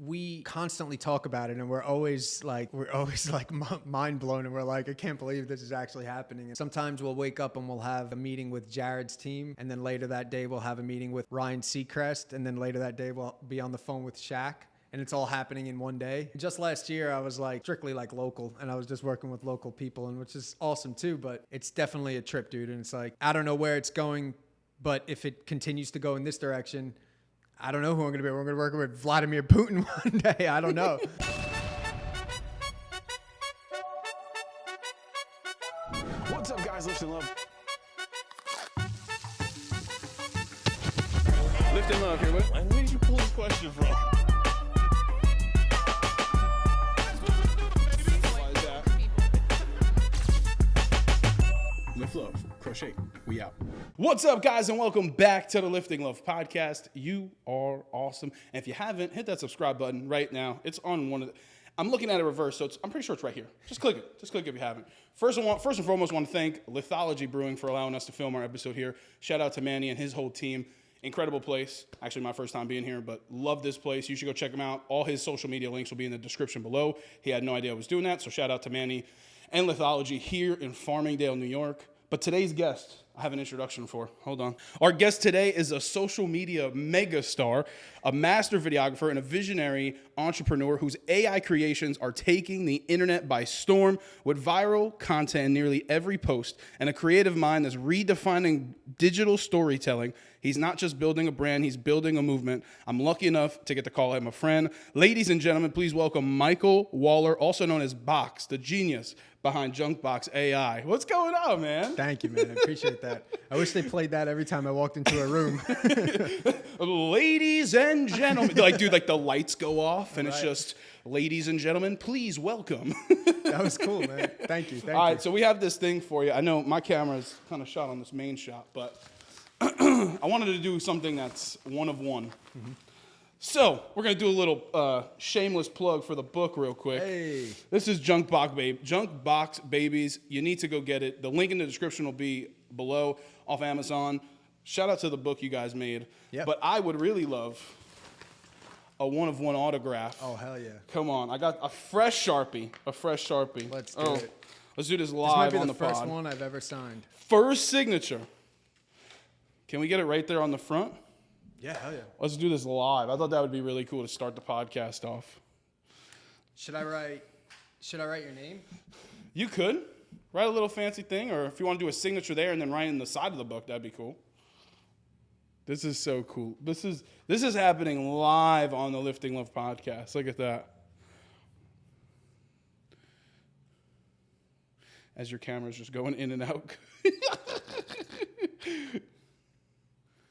we constantly talk about it, and we're always like mind blown, and we're like, I can't believe this is actually happening. And sometimes we'll wake up and we'll have a meeting with Jared's team, and then later that day we'll have a meeting with Ryan Seacrest, and then later that day we'll be on the phone with Shaq. And it's all happening in one day. Just last year, I was like strictly like local, and I was just working with local people, and which is awesome too. But it's definitely a trip, dude. And it's like, I don't know where it's going, but if it continues to go in this direction, I don't know who I'm going to be. We're going to work with Vladimir Putin one day. I don't know. What's up, guys? Lift and Love. Lift and Love here. Where did you pull this question from? Lift Love, crochet, we out. What's up, guys, and welcome back to the Lifting Love podcast. You are awesome. And if you haven't, hit that subscribe button right now. It's on one of the... I'm looking at it reverse, so I'm pretty sure it's right here. Just click it. Just click it if you haven't. First and foremost, want to thank Lithology Brewing for allowing us to film our episode here. Shout out to Manny and his whole team. Incredible place. Actually, my first time being here, but love this place. You should go check him out. All his social media links will be in the description below. He had no idea I was doing that, so shout out to Manny and Lithology here in Farmingdale, New York. But today's guest, I have an introduction for. Hold on. Our guest today is a social media megastar, a master videographer, and a visionary entrepreneur whose AI creations are taking the internet by storm with viral content in nearly every post and a creative mind that's redefining digital storytelling. He's not just building a brand, he's building a movement. I'm lucky enough to get to call him a friend. Ladies and gentlemen, please welcome Michael Waller, also known as Box, the genius behind JunkBox Ai. What's going on, man? Thank you, man. I appreciate that. I wish they played that every time I walked into a room. Ladies and gentlemen. Like, dude, like the lights go off and It's just, ladies and gentlemen, please welcome. That was cool, man. Thank you. All right, so we have this thing for you. I know my camera's kind of shot on this main shot, but I wanted to do something that's one of one. Mm-hmm. So we're going to do a little shameless plug for the book real quick. Hey. This is JunkBox Babies. You need to go get it. The link in the description will be below off Amazon. Shout out to the book you guys made. Yep. But I would really love a one-of-one autograph. Oh, hell yeah. Come on. I got a fresh Sharpie. Let's do it. Let's do this This live might be on the the pod. first one I've ever signed. First signature. Can we get it right there on the front? Yeah, hell yeah. Let's do this live. I thought that would be really cool to start the podcast off. Should I write your name? You could. Write a little fancy thing, or if you want to do a signature there and then write in the side of the book, that'd be cool. This is so cool. This is happening live on the Lifting Love podcast. Look at that. As your camera's just going in and out.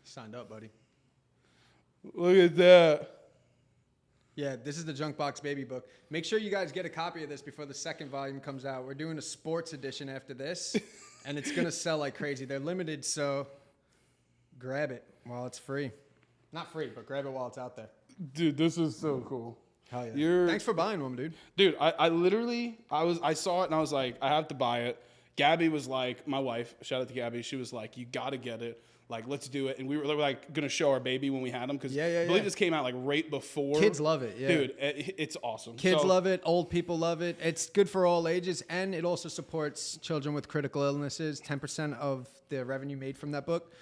Signed up, buddy. Look at that. Yeah, this is the JunkBox Baby book. Make sure you guys get a copy of this before the second volume comes out. We're doing a sports edition after this, and it's going to sell like crazy. They're limited, so grab it while it's free. Not free, but grab it while it's out there. Dude, this is so cool. Hell yeah. Thanks for buying one, dude. Dude, I saw it and I was like, I have to buy it. Gabby was like, my wife, shout out to Gabby, she was like, you got to get it. Like, let's do it. And we were like going to show our baby when we had him. Because I believe this came out like right before. Kids love it, yeah. Dude, it's awesome. Kids love it. Old people love it. It's good for all ages. And it also supports children with critical illnesses. 10% of the revenue made from that book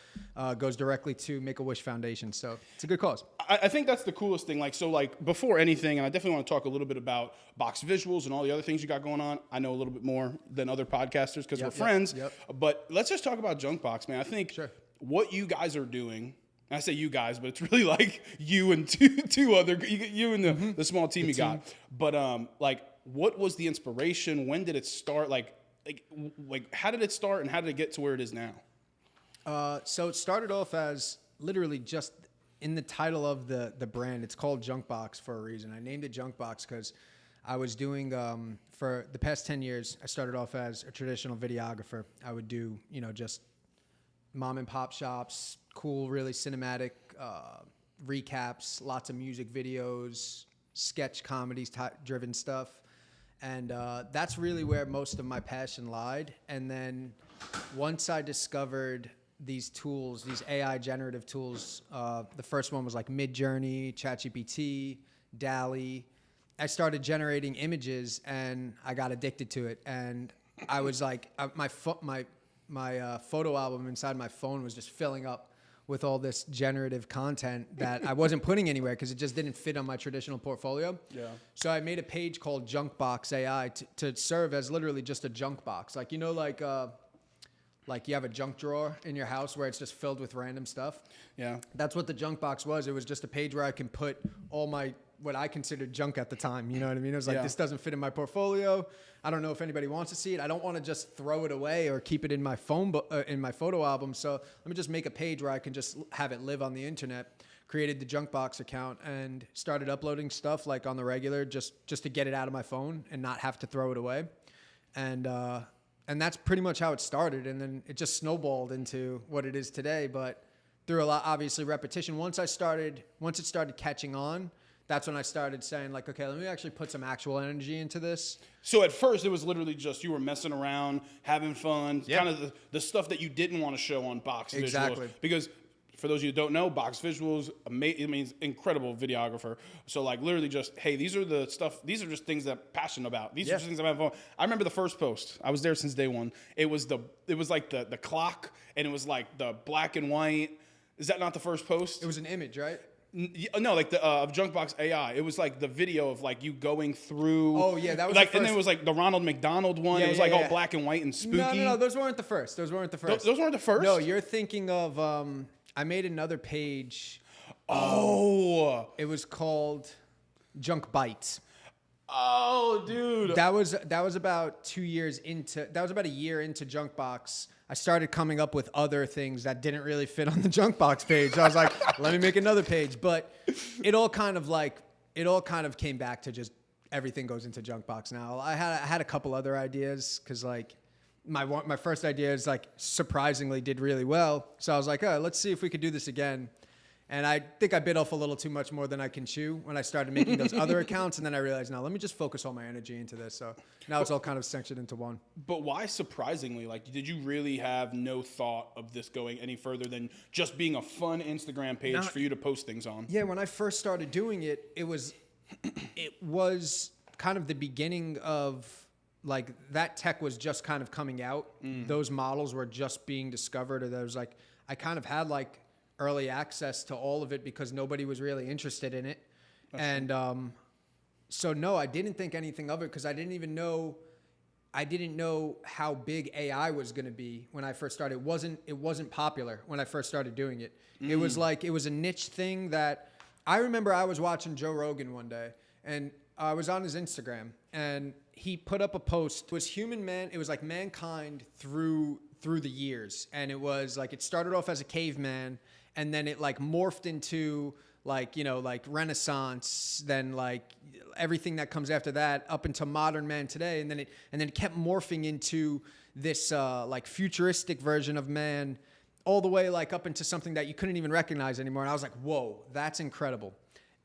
goes directly to Make-A-Wish Foundation. So it's a good cause. I think that's the coolest thing. Like, so like before anything, and I definitely want to talk a little bit about box visuals and all the other things you got going on. I know a little bit more than other podcasters because we're friends. But let's just talk about JunkBox, man. I think what you guys are doing, and I say you guys, but it's really like you and two other, you and the small team you got. But like, what was the inspiration? When did it start? Like how did it start and how did it get to where it is now? So it started off as literally just in the title of the brand. It's called JunkBox for a reason. I named it JunkBox because I was doing, for the past 10 years, I started off as a traditional videographer. I would do, just mom and pop shops, cool, really cinematic recaps, lots of music videos, sketch comedies driven stuff. And that's really where most of my passion lied. And then once I discovered these tools, these AI generative tools, the first one was like Midjourney, ChatGPT, DALL-E. I started generating images, and I got addicted to it. And I was like, my photo album inside my phone was just filling up with all this generative content that I wasn't putting anywhere because it just didn't fit on my traditional portfolio. Yeah. So I made a page called JunkBox Ai to serve as literally just a junk box. Like, you know, like you have a junk drawer in your house where it's just filled with random stuff. Yeah. That's what the junk box was. It was just a page where I can put all my, what I considered junk at the time. You know what I mean? It was like, this doesn't fit in my portfolio. I don't know if anybody wants to see it. I don't want to just throw it away or keep it in my phone, in my photo album. So let me just make a page where I can just have it live on the internet. Created the JunkBox account and started uploading stuff like on the regular, just to get it out of my phone and not have to throw it away. And that's pretty much how it started. And then it just snowballed into what it is today. But through a lot, obviously, repetition. Once it started catching on, that's when I started saying, like, okay, let me actually put some actual energy into this. So at first, it was literally just you were messing around, having fun, kind of the stuff that you didn't want to show on Box Visuals. Exactly. Because for those of you who don't know, Box Visuals, it means incredible videographer. So like literally just, hey, these are just things that I'm passionate about. These are just things I'm having fun. I remember the first post. I was there since day one. It was like the clock, and it was like the black and white. Is that not the first post? It was an image, right? No, like the of JunkBox Ai. It was like the video of like you going through. Oh yeah, that was like, the first. And then it was like the Ronald McDonald one. Yeah, it was yeah, like yeah. all black and white and spooky. No, those weren't the first. Those weren't the first. Those weren't the first. No, you're thinking of. I made another page. It was called Junk Bites. Oh, dude. That was about 2 years into. That was about a year into JunkBox. I started coming up with other things that didn't really fit on the JunkBox page. I was like, let me make another page. But it all kind of came back to just everything goes into JunkBox now. I had a couple other ideas because like my first idea is like surprisingly did really well. So I was like, oh, let's see if we could do this again. And I think I bit off a little too much more than I can chew when I started making those other accounts. And then I realized, now let me just focus all my energy into this. So now it's all kind of sectioned into one. But why surprisingly? Like, did you really have no thought of this going any further than just being a fun Instagram page for you to post things on? Yeah, when I first started doing it, it was kind of the beginning of like that tech was just kind of coming out. Those models were just being discovered. Or there was like, I kind of had like early access to all of it because nobody was really interested in it. And so no, I didn't think anything of it because I didn't know how big AI was going to be when I first started. It wasn't popular when I first started doing it. It was like, it was a niche thing that I remember I was watching Joe Rogan one day and I was on his Instagram and he put up a post. It was like mankind through the years. And it was like, it started off as a caveman and then it like morphed into like, you know, like Renaissance, then like everything that comes after that up into modern man today. And then it kept morphing into this like futuristic version of man all the way like up into something that you couldn't even recognize anymore. And I was like, whoa, that's incredible.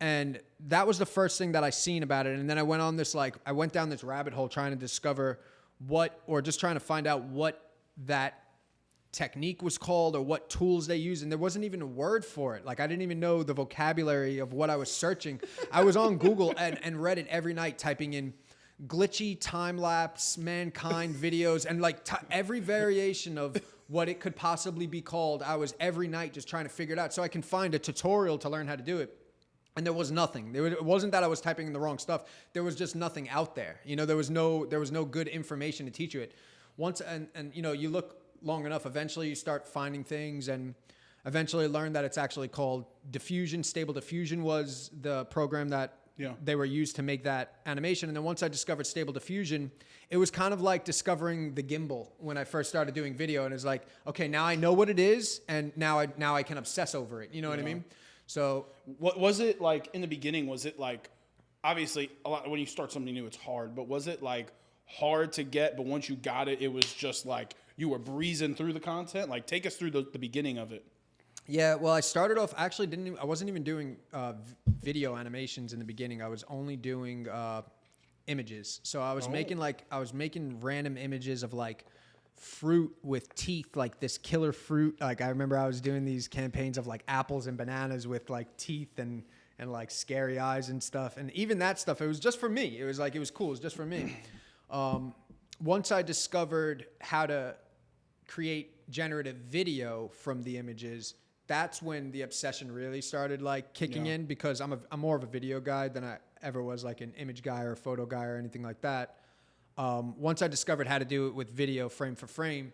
And that was the first thing that I seen about it. And then I went on this, like, I went down this rabbit hole trying to discover just trying to find out what that technique was called or what tools they use. And there wasn't even a word for it. Like, I didn't even know the vocabulary of what I was searching. I was on Google and Reddit every night typing in glitchy time-lapse mankind videos and like every variation of what it could possibly be called. I was every night just trying to figure it out so I can find a tutorial to learn how to do it. And there was nothing. It wasn't that I was typing in the wrong stuff. There was just nothing out there. You know, there was no good information to teach you it. And you know, you look long enough, eventually you start finding things and eventually learn that it's actually called diffusion. Stable Diffusion was the program that they were used to make that animation. And then once I discovered Stable Diffusion, it was kind of like discovering the gimbal when I first started doing video. And it's like, okay, now I know what it is, and now I can obsess over it. You know what I mean? So what was it like in the beginning? Was it like, obviously a lot when you start something new, it's hard, but was it like hard to get, but once you got it, it was just like you were breezing through the content? Like, take us through the beginning of it. Yeah, well, I started off, actually I wasn't even doing video animations in the beginning. I was only doing images. So I was making random images of like fruit with teeth, like this killer fruit. Like, I remember I was doing these campaigns of like apples and bananas with like teeth and and like scary eyes and stuff. And even that stuff, it was just for me. It was like, it was cool. It was just for me. Once I discovered how to create generative video from the images, that's when the obsession really started like kicking in, because I'm more of a video guy than I ever was like an image guy or a photo guy or anything like that. Once I discovered how to do it with video frame for frame,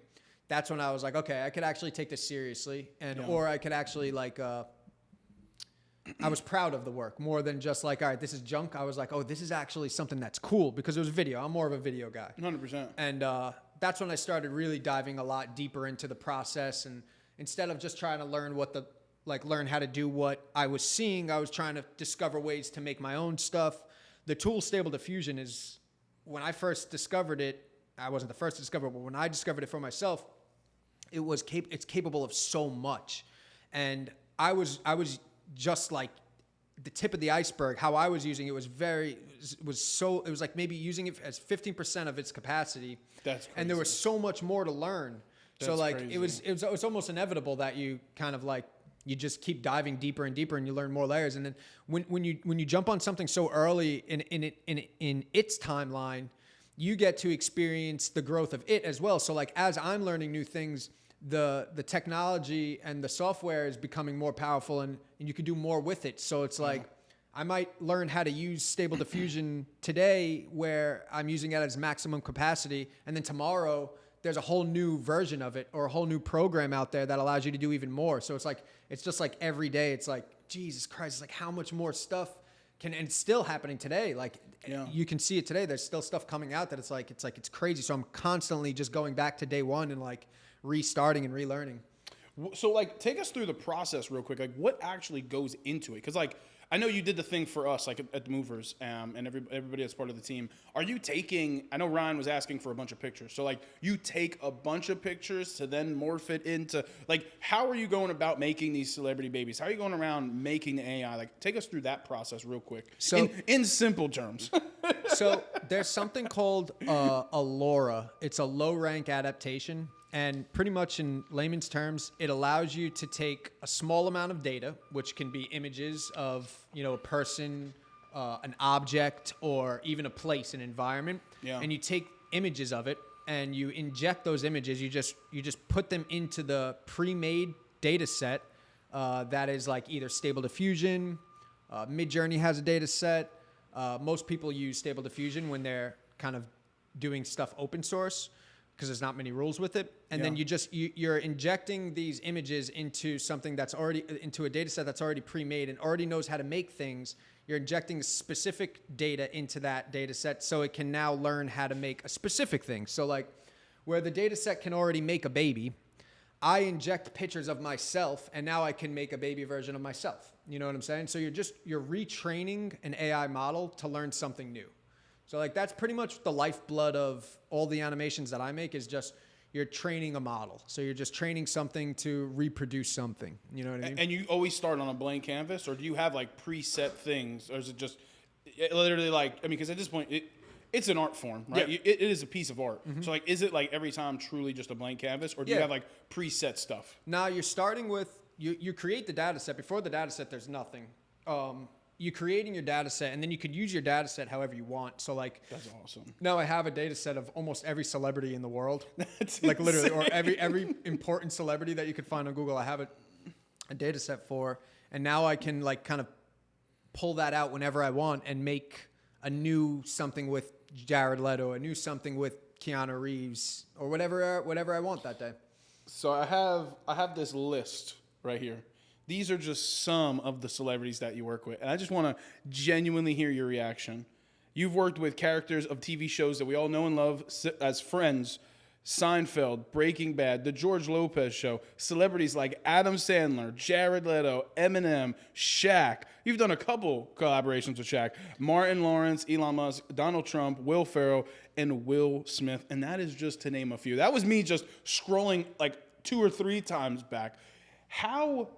that's when I was like, okay, I could actually take this seriously, and or I could actually like I was proud of the work more than just like, all right, this is junk. I was like, oh, this is actually something that's cool, because it was video. I'm more of a video guy. 100%. And that's when I started really diving a lot deeper into the process. And instead of just trying to learn learn how to do what I was seeing, I was trying to discover ways to make my own stuff. The tool Stable Diffusion is, when I first discovered it, I wasn't the first to discover it, but when I discovered it for myself, it's capable of so much. And I was just like the tip of the iceberg. How I was using it was it was like maybe using it as 15% of its capacity. That's crazy. And there was so much more to learn. So like crazy. it was almost inevitable that you kind of like, you just keep diving deeper and deeper and you learn more layers. And then when you jump on something so early in its timeline, you get to experience the growth of it as well. So like, as I'm learning new things, the technology and the software is becoming more powerful, and you can do more with it. So it's like, I might learn how to use Stable Diffusion today where I'm using it as maximum capacity, and then tomorrow there's a whole new version of it or a whole new program out there that allows you to do even more. So it's like, it's just like every day, it's like, Jesus Christ, it's like how much more stuff and it's still happening today. Like you can see it today. There's still stuff coming out that it's crazy. So I'm constantly just going back to day one and like restarting and relearning. So like, take us through the process real quick. Like, what actually goes into it? Because like, I know you did the thing for us, like at the Movers, and everybody that's part of the team. Are you taking? I know Ryan was asking for a bunch of pictures. So like, you take a bunch of pictures to then morph it into like, how are you going about making these celebrity babies? How are you going around making the AI? Like, take us through that process real quick. So in simple terms. So there's something called a LoRa. It's a low rank adaptation. And pretty much in layman's terms, it allows you to take a small amount of data, which can be images of, a person, an object, or even a place, an environment. Yeah. And you take images of it and you inject those images. You just put them into the pre-made data set that is like either Stable Diffusion, Midjourney has a data set. Most people use Stable Diffusion when they're kind of doing stuff open source, because there's not many rules with it. And then you're injecting these images into something that's already, into a data set that's already pre-made and already knows how to make things. You're injecting specific data into that data set so it can now learn how to make a specific thing. So like, where the data set can already make a baby, I inject pictures of myself and now I can make a baby version of myself. You know what I'm saying? So you're retraining an AI model to learn something new. So like, that's pretty much the lifeblood of all the animations that I make, is just you're training a model. So you're just training something to reproduce something. You know what I mean? And you always start on a blank canvas, or do you have like preset things, or is it just literally like, I mean, because at this point it's an art form, right? Yeah. It is a piece of art. Mm-hmm. So like, is it like every time truly just a blank canvas, or do you have like preset stuff? Now you're starting with, you create the data set. Before the data set, there's nothing. You're creating your data set, and then you could use your data set however you want. So like, that's awesome. Now I have a data set of almost every celebrity in the world. That's like literally, or every important celebrity that you could find on Google. I have a data set for, and now I can like kind of pull that out whenever I want and make a new something with Jared Leto, a new something with Keanu Reeves, or whatever I want that day. So I have this list right here. These are just some of the celebrities that you work with. And I just want to genuinely hear your reaction. You've worked with characters of TV shows that we all know and love as Friends, Seinfeld, Breaking Bad, The George Lopez Show, celebrities like Adam Sandler, Jared Leto, Eminem, Shaq. You've done a couple collaborations with Shaq. Martin Lawrence, Elon Musk, Donald Trump, Will Ferrell, and Will Smith. And that is just to name a few. That was me just scrolling like 2 or 3 times back. How,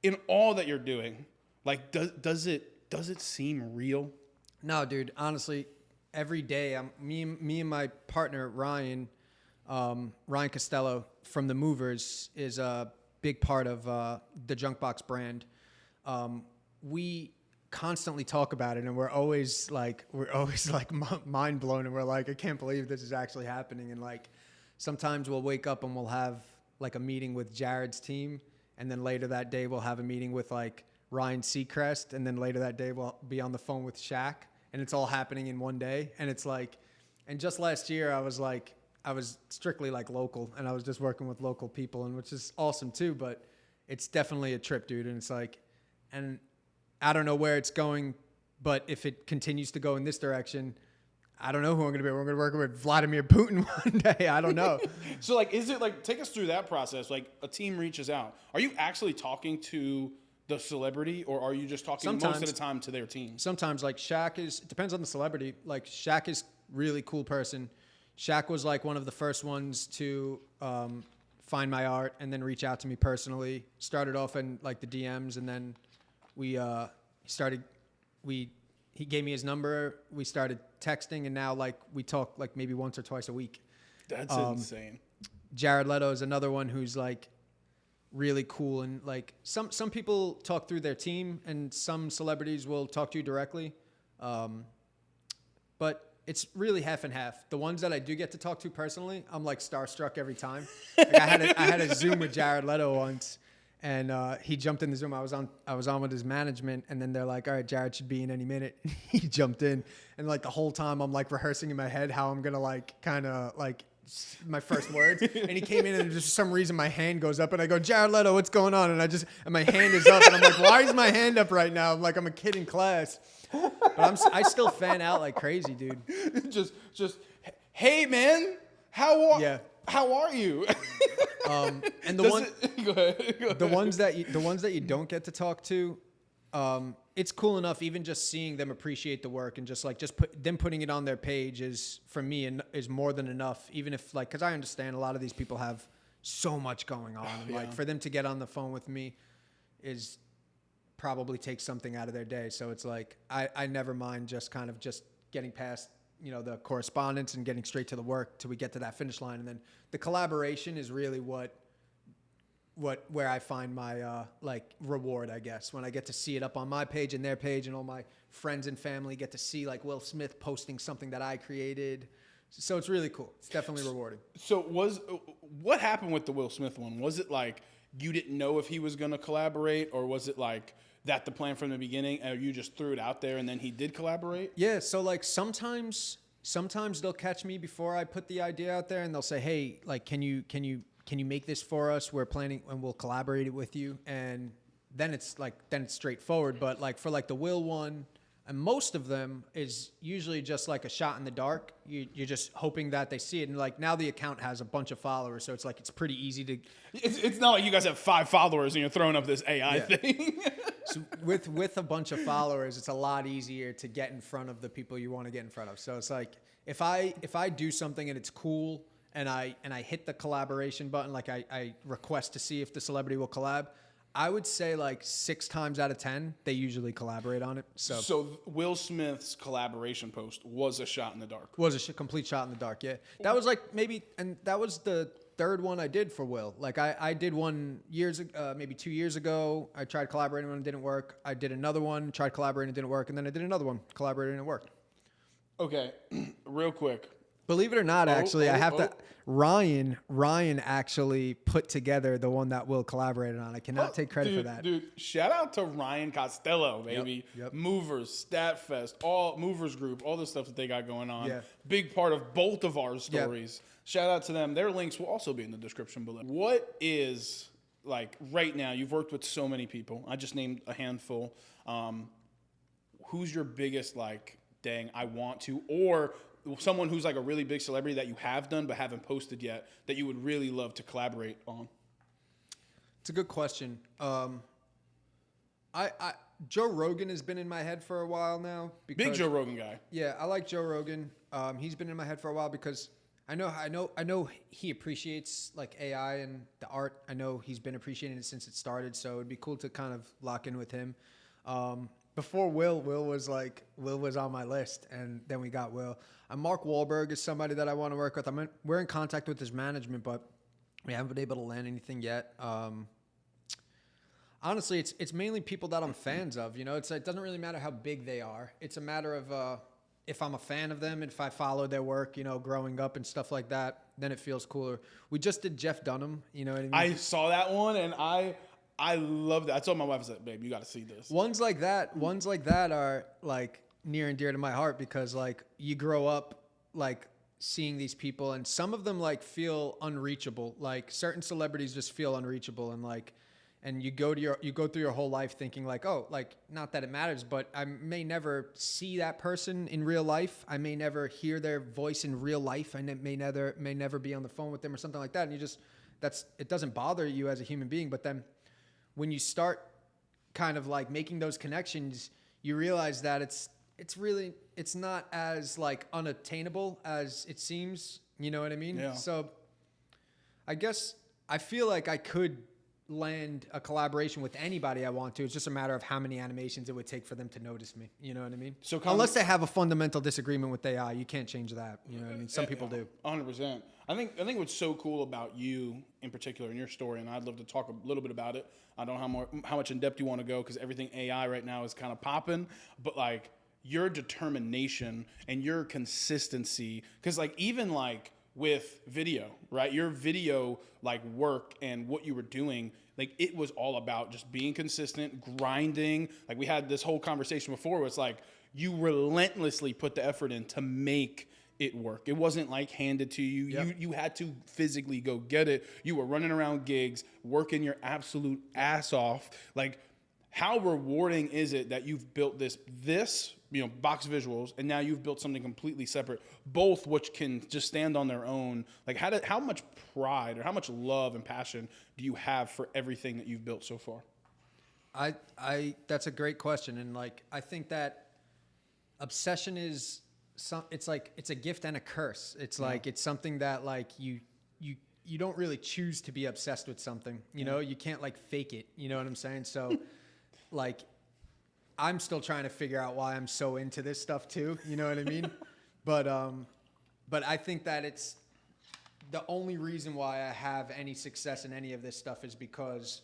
in all that you're doing, like, does it seem real? No, dude. Honestly, every day, me and my partner Ryan Costello from the Movers is a big part of the JunkBox brand. we constantly talk about it, and we're always like mind blown, and we're like, I can't believe this is actually happening. And like sometimes we'll wake up and we'll have like a meeting with Jared's team, and then later that day we'll have a meeting with like Ryan Seacrest, and then later that day we'll be on the phone with Shaq, and it's all happening in one day. And it's like, and just last year I was strictly like local, and I was just working with local people, and which is awesome too, but it's definitely a trip, dude. And it's like, and I don't know where it's going, but if it continues to go in this direction, I don't know who I'm going to be. We're going to work with Vladimir Putin one day. I don't know. So, like, is it like, take us through that process? Like, a team reaches out. Are you actually talking to the celebrity, or are you just talking most of the time to their team? Sometimes, like, Shaq is, it depends on the celebrity. Like, Shaq is really cool person. Shaq was like one of the first ones to find my art and then reach out to me personally. Started off in like the DMs, and then he gave me his number. We started texting, and now like we talk like maybe once or twice a week. That's insane. Jared Leto is another one who's like really cool, and like some people talk through their team, and some celebrities will talk to you directly. But it's really half and half. The ones that I do get to talk to personally, I'm like starstruck every time. Like I had a Zoom with Jared Leto once, and he jumped in the Zoom. I was on with his management, and then they're like, "All right, Jared should be in any minute." He jumped in, and like the whole time I'm like rehearsing in my head how I'm gonna like kind of like my first words. And he came in, and just for some reason my hand goes up, and I go, "Jared Leto, what's going on?" And my hand is up, and I'm like, "Why is my hand up right now?" I'm like, I'm a kid in class. But I still fan out like crazy, dude. just, hey man, how are you? And go ahead. the ones that you don't get to talk to, it's cool enough. Even just seeing them appreciate the work, and just putting it on their page is for me and is more than enough. Even if like, because I understand a lot of these people have so much going on, and like for them to get on the phone with me is probably take something out of their day. So it's like I never mind just kind of just getting past, you know, the correspondence and getting straight to the work till we get to that finish line. And then the collaboration is really where I find my like reward, I guess, when I get to see it up on my page and their page, and all my friends and family get to see like Will Smith posting something that I created. So it's really cool. It's definitely rewarding. So what happened with the Will Smith one? Was it like you didn't know if he was going to collaborate, or was it like that the plan from the beginning, and you just threw it out there and then he did collaborate? Yeah. So like sometimes they'll catch me before I put the idea out there, and they'll say, "Hey, like, can you make this for us? We're planning, and we'll collaborate it with you." And then it's straightforward. But like for like the Will one, and most of them is usually just like a shot in the dark. You're just hoping that they see it. And like now the account has a bunch of followers, so it's like it's pretty easy to. It's not like you guys have 5 followers and you're throwing up this AI thing. So with a bunch of followers, it's a lot easier to get in front of the people you want to get in front of. So it's like if I do something and it's cool, and I hit the collaboration button, like I request to see if the celebrity will collab, I would say like 6 times out of 10, they usually collaborate on it. So Will Smith's collaboration post was a shot in the dark. Was a complete shot in the dark, yeah. That was like and that was the 3rd one I did for Will. Like I did one maybe 2 years ago. I tried collaborating when it didn't work. I did another one, tried collaborating, it didn't work. And then I did another one, collaborating, and it worked. Okay, real quick. Believe it or not, actually, Ryan actually put together the one that Will collaborated on. I cannot take credit for that. Dude, shout out to Ryan Costello, baby. Yep. Movers, Statfest, all Movers Group, all the stuff that they got going on. Yeah. Big part of both of our stories. Yep. Shout out to them. Their links will also be in the description below. What is, like, right now, you've worked with so many people. I just named a handful. Who's your biggest, like, dang, I want to, or someone who's like a really big celebrity that you have done but haven't posted yet that you would really love to collaborate on? It's a good question. Joe Rogan has been in my head for a while now. Big Joe Rogan guy. Yeah, I like Joe Rogan. He's been in my head for a while because I know he appreciates like AI and the art. I know he's been appreciating it since it started, so it'd be cool to kind of lock in with him. Before Will was on my list, and then we got Will. Mark Wahlberg is somebody that I want to work with. We're in contact with his management, but we haven't been able to land anything yet. Honestly, it's mainly people that I'm fans of. You know, it doesn't really matter how big they are. It's a matter of if I'm a fan of them and if I follow their work, you know, growing up and stuff like that, then it feels cooler. We just did Jeff Dunham. You know what I mean? I saw that one and I loved it. I told my wife, I said, babe, you got to see this. Ones like that are like near and dear to my heart because like you grow up like seeing these people and some of them like feel unreachable. Like certain celebrities just feel unreachable and like, and you go through your whole life thinking like, oh, like not that it matters, but I may never see that person in real life. I may never hear their voice in real life. I may never be on the phone with them or something like that. And it doesn't bother you as a human being. But then when you start kind of like making those connections, you realize that it's not as like unattainable as it seems. You know what I mean? Yeah. So I guess I feel like I could land a collaboration with anybody I want to. It's just a matter of how many animations it would take for them to notice me. You know what I mean? So unless they have a fundamental disagreement with AI, you can't change that. You know what I mean? Some people do. 100%. I think what's so cool about you in particular in your story, and I'd love to talk a little bit about it. I don't know how much in depth you want to go because everything AI right now is kind of popping, but like your determination and your consistency, because like even like with video, right? Your video like work and what you were doing, like it was all about just being consistent, grinding. Like we had this whole conversation before where it's like you relentlessly put the effort in to make it work. It wasn't like handed to you. Yep. You had to physically go get it. You were running around gigs, working your absolute ass off. Like how rewarding is it that you've built this, you know, box visuals, and now you've built something completely separate, both which can just stand on their own. Like how much pride or how much love and passion do you have for everything that you've built so far? That's a great question. And like, I think that obsession is it's a gift and a curse. It's like, it's something that like you don't really choose to be obsessed with something, you know, you can't like fake it. You know what I'm saying? So like, I'm still trying to figure out why I'm so into this stuff too. You know what I mean? But I think that it's the only reason why I have any success in any of this stuff is because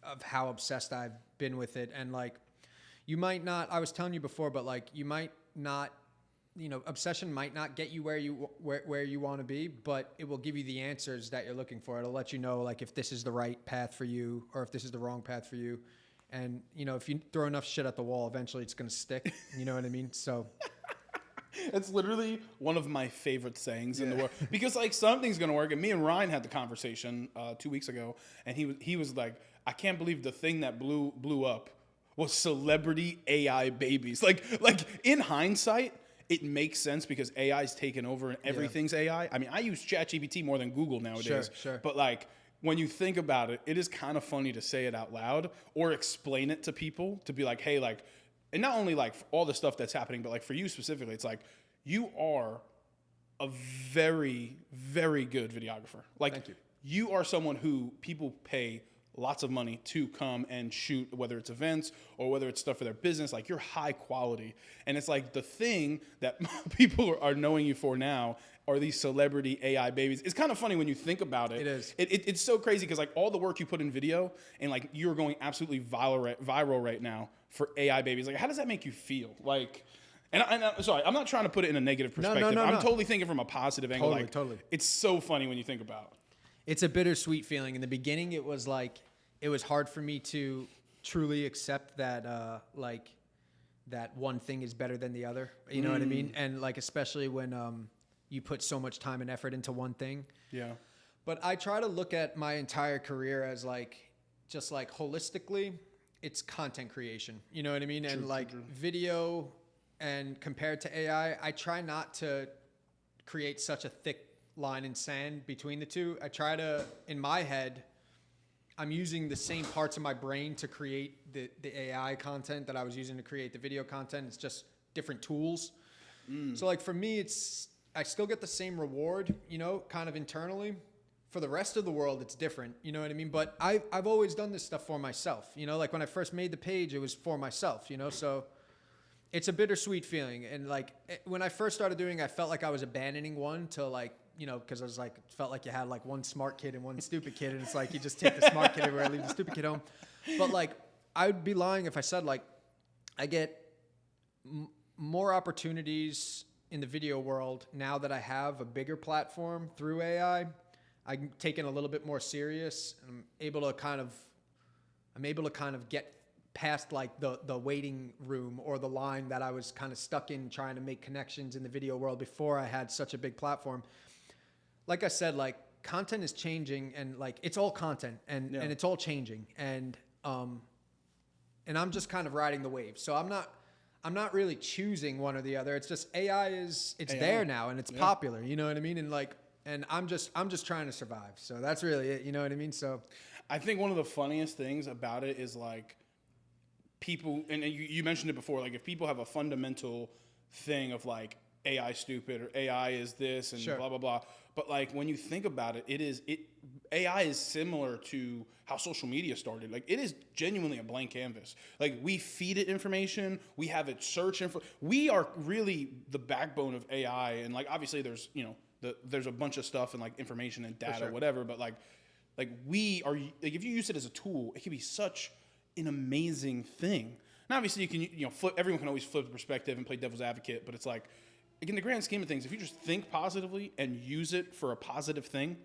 of how obsessed I've been with it. And like, you might not, I was telling you before, but like you might not, you know, obsession might not get you where you want to be, but it will give you the answers that you're looking for. It'll let you know like if this is the right path for you or if this is the wrong path for you. And, you know, if you throw enough shit at the wall, eventually it's going to stick. You know what I mean? So it's literally one of my favorite sayings in the world because like something's going to work. And me and Ryan had the conversation 2 weeks ago, and he was like, I can't believe the thing that blew up was celebrity AI babies. Like in hindsight, it makes sense because AI's taken over and everything's AI. I mean, I use ChatGPT more than Google nowadays. Sure. But like, when you think about it, it is kind of funny to say it out loud or explain it to people to be like, hey, like, and not only like all the stuff that's happening, but like for you specifically, it's like you are a very, very good videographer. Like Thank you. You are someone who people pay lots of money to come and shoot, whether it's events or whether it's stuff for their business. Like you're high quality. And it's like the thing that people are knowing you for now are these celebrity AI babies. It's kind of funny when you think about it. It is. It's so crazy because like all the work you put in video and like you're going absolutely viral right now for AI babies. Like how does that make you feel? Like, and I'm sorry, I'm not trying to put it in a negative perspective. No. I'm totally thinking from a positive angle. Totally. It's so funny when you think about it. It's a bittersweet feeling. In the beginning, it was hard for me to truly accept that that one thing is better than the other. You know what I mean? And like especially when you put so much time and effort into one thing. Yeah. But I try to look at my entire career as like just like holistically, it's content creation. You know what I mean? And like video and compared to AI, I try not to create such a thick line in sand between the two. I try to, in my head, I'm using the same parts of my brain to create the AI content that I was using to create the video content. It's just different tools. So like for me, I still get the same reward, you know, kind of internally. For the rest of the world, it's different. You know what I mean? But I've always done this stuff for myself. You know, like when I first made the page, it was for myself, you know? So it's a bittersweet feeling. And like when I first started doing it, I felt like I was abandoning one to like, you know, because I was like, felt like you had like one smart kid and one stupid kid. And it's like, you just take the smart kid everywhere, leave the stupid kid home. But like, I would be lying if I said like, I get more opportunities in the video world now that I have a bigger platform through AI. I'm taking a little bit more serious. I'm able to kind of get past like the waiting room or the line that I was kind of stuck in trying to make connections in the video world before I had such a big platform. Like I said, like content is changing and like it's all content and it's all changing and I'm just kind of riding the wave. So I'm not really choosing one or the other. It's just it's AI. There now and it's popular, you know what I mean? And like and I'm just trying to survive. So that's really it, you know what I mean? So I think one of the funniest things about it is like people, and you mentioned it before, like if people have a fundamental thing of like AI stupid or AI is this and blah, blah, blah. But like when you think about it, AI is similar to how social media started. Like it is genuinely a blank canvas. Like we feed it information, we have it search info. We are really the backbone of AI. And like obviously there's, there's a bunch of stuff and like information and data, whatever. But like we are, like if you use it as a tool, it can be such an amazing thing. And obviously you can, flip, everyone can always flip the perspective and play devil's advocate, but it's like in the grand scheme of things, if you just think positively and use it for a positive thing,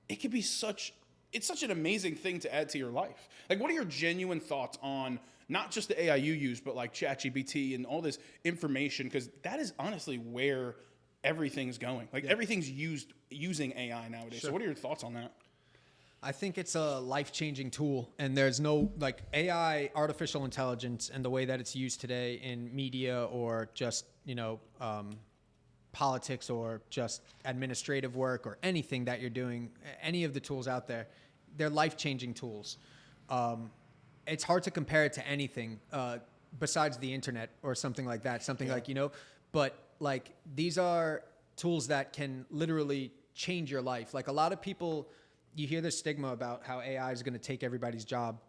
it could be such an amazing thing to add to your life. Like what are your genuine thoughts on not just the AI you use, but like ChatGPT and all this information? Because that is honestly where everything's going. Like everything's using AI nowadays. So what are your thoughts on that? I think it's a life-changing tool, and there's no like AI, artificial intelligence, and the way that it's used today in media or just politics or just administrative work or anything that you're doing. Any of the tools out there, they're life-changing tools. It's hard to compare it to anything besides the internet or something like that. But like these are tools that can literally change your life. Like a lot of people. You hear this stigma about how AI is going to take everybody's job.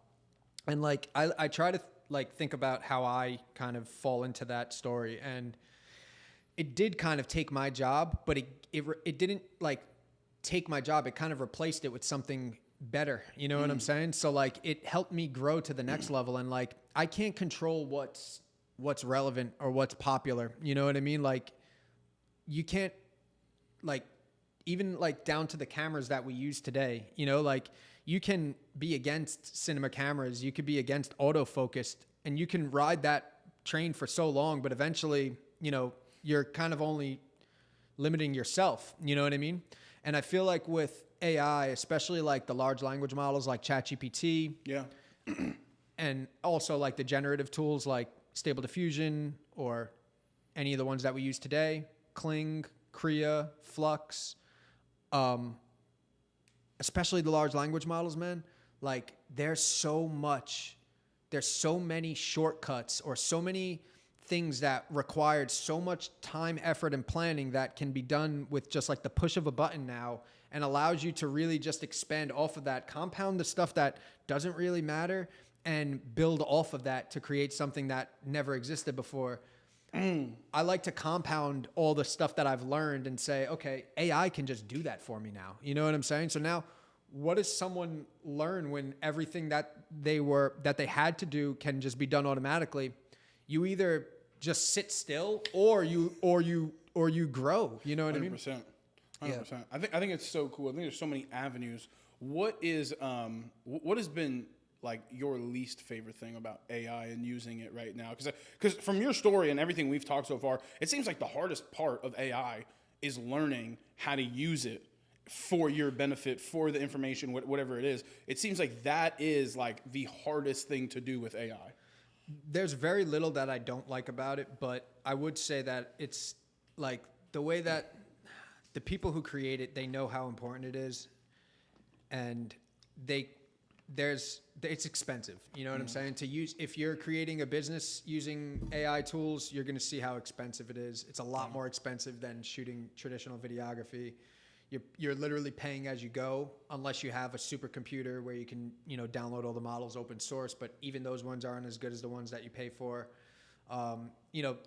And like, I try to like think about how I kind of fall into that story. And it did kind of take my job, but it didn't like take my job. It kind of replaced it with something better. You know what I'm saying? So like it helped me grow to the next level. And like, I can't control what's relevant or what's popular. You know what I mean? Like you can't like, even like down to the cameras that we use today, like you can be against cinema cameras, you could be against autofocus, and you can ride that train for so long, but eventually, you're kind of only limiting yourself, you know what I mean? And I feel like with AI, especially like the large language models like ChatGPT, and also like the generative tools like Stable Diffusion or any of the ones that we use today, Kling, Krea, Flux, especially the large language models, man, like there's so many shortcuts or so many things that required so much time, effort, and planning that can be done with just like the push of a button now, and allows you to really just expand off of that, compound the stuff that doesn't really matter, and build off of that to create something that never existed before. I like to compound all the stuff that I've learned and say, okay, AI can just do that for me now. You know what I'm saying? So now what does someone learn when everything that they had to do can just be done automatically? You either just sit still or you grow. You know what I mean? 100%. 100%. I think it's so cool. I think there's so many avenues. What has been like your least favorite thing about AI and using it right now? Because from your story and everything we've talked so far, it seems like the hardest part of AI is learning how to use it for your benefit, for the information, whatever it is. It seems like that is like the hardest thing to do with AI. There's very little that I don't like about it, but I would say that it's like the way that the people who create it, they know how important it is, and it's expensive. You know what I'm saying? If you're creating a business using AI tools, you're going to see how expensive it is. It's a lot more expensive than shooting traditional videography. You're literally paying as you go, unless you have a supercomputer where you can, download all the models open source. But even those ones aren't as good as the ones that you pay for.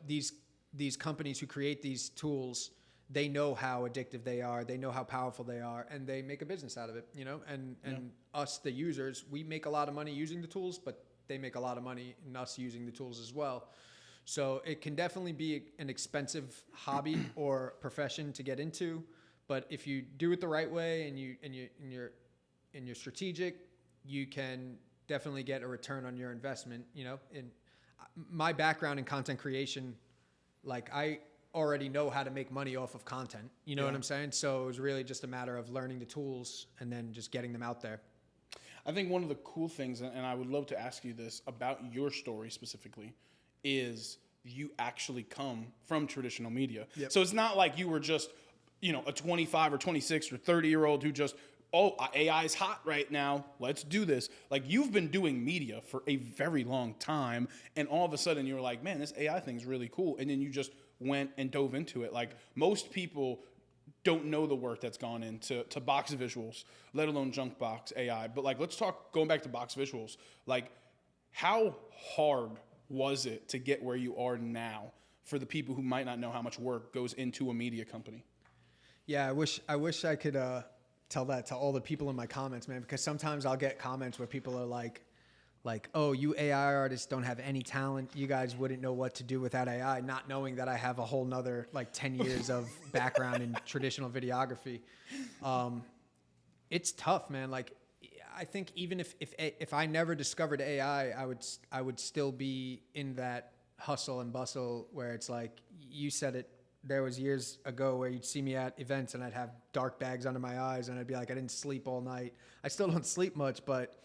These companies who create these tools, they know how addictive they are, they know how powerful they are, and they make a business out of it, you know? And us, the users, we make a lot of money using the tools, but they make a lot of money in us using the tools as well. So it can definitely be an expensive hobby or profession to get into, but if you do it the right way and you're strategic, you can definitely get a return on your investment. You know, in my background in content creation, like I already know how to make money off of content. You know what I'm saying? So it was really just a matter of learning the tools and then just getting them out there. I think one of the cool things, and I would love to ask you this about your story specifically, is you actually come from traditional media. Yep. So it's not like you were just, you know, a 25 or 26 or 30-year-old who just, oh, AI is hot right now, let's do this. Like, you've been doing media for a very long time, and all of a sudden you were like, man, this AI thing's really cool. And then you just went and dove into it. Like, most people don't know the work that's gone into box visuals, let alone JunkBox AI. But like, let's talk, going back to box visuals, like how hard was it to get where you are now for the people who might not know how much work goes into a media company? Yeah, I wish I could tell that to all the people in my comments, man, because sometimes I'll get comments where people are like, oh, you AI artists don't have any talent. You guys wouldn't know what to do without AI, not knowing that I have a whole nother like 10 years of background in traditional videography. It's tough, man. Like, I think even if I never discovered AI, I would still be in that hustle and bustle where it's like, you said it, there was years ago where you'd see me at events and I'd have dark bags under my eyes and I'd be like, I didn't sleep all night. I still don't sleep much, but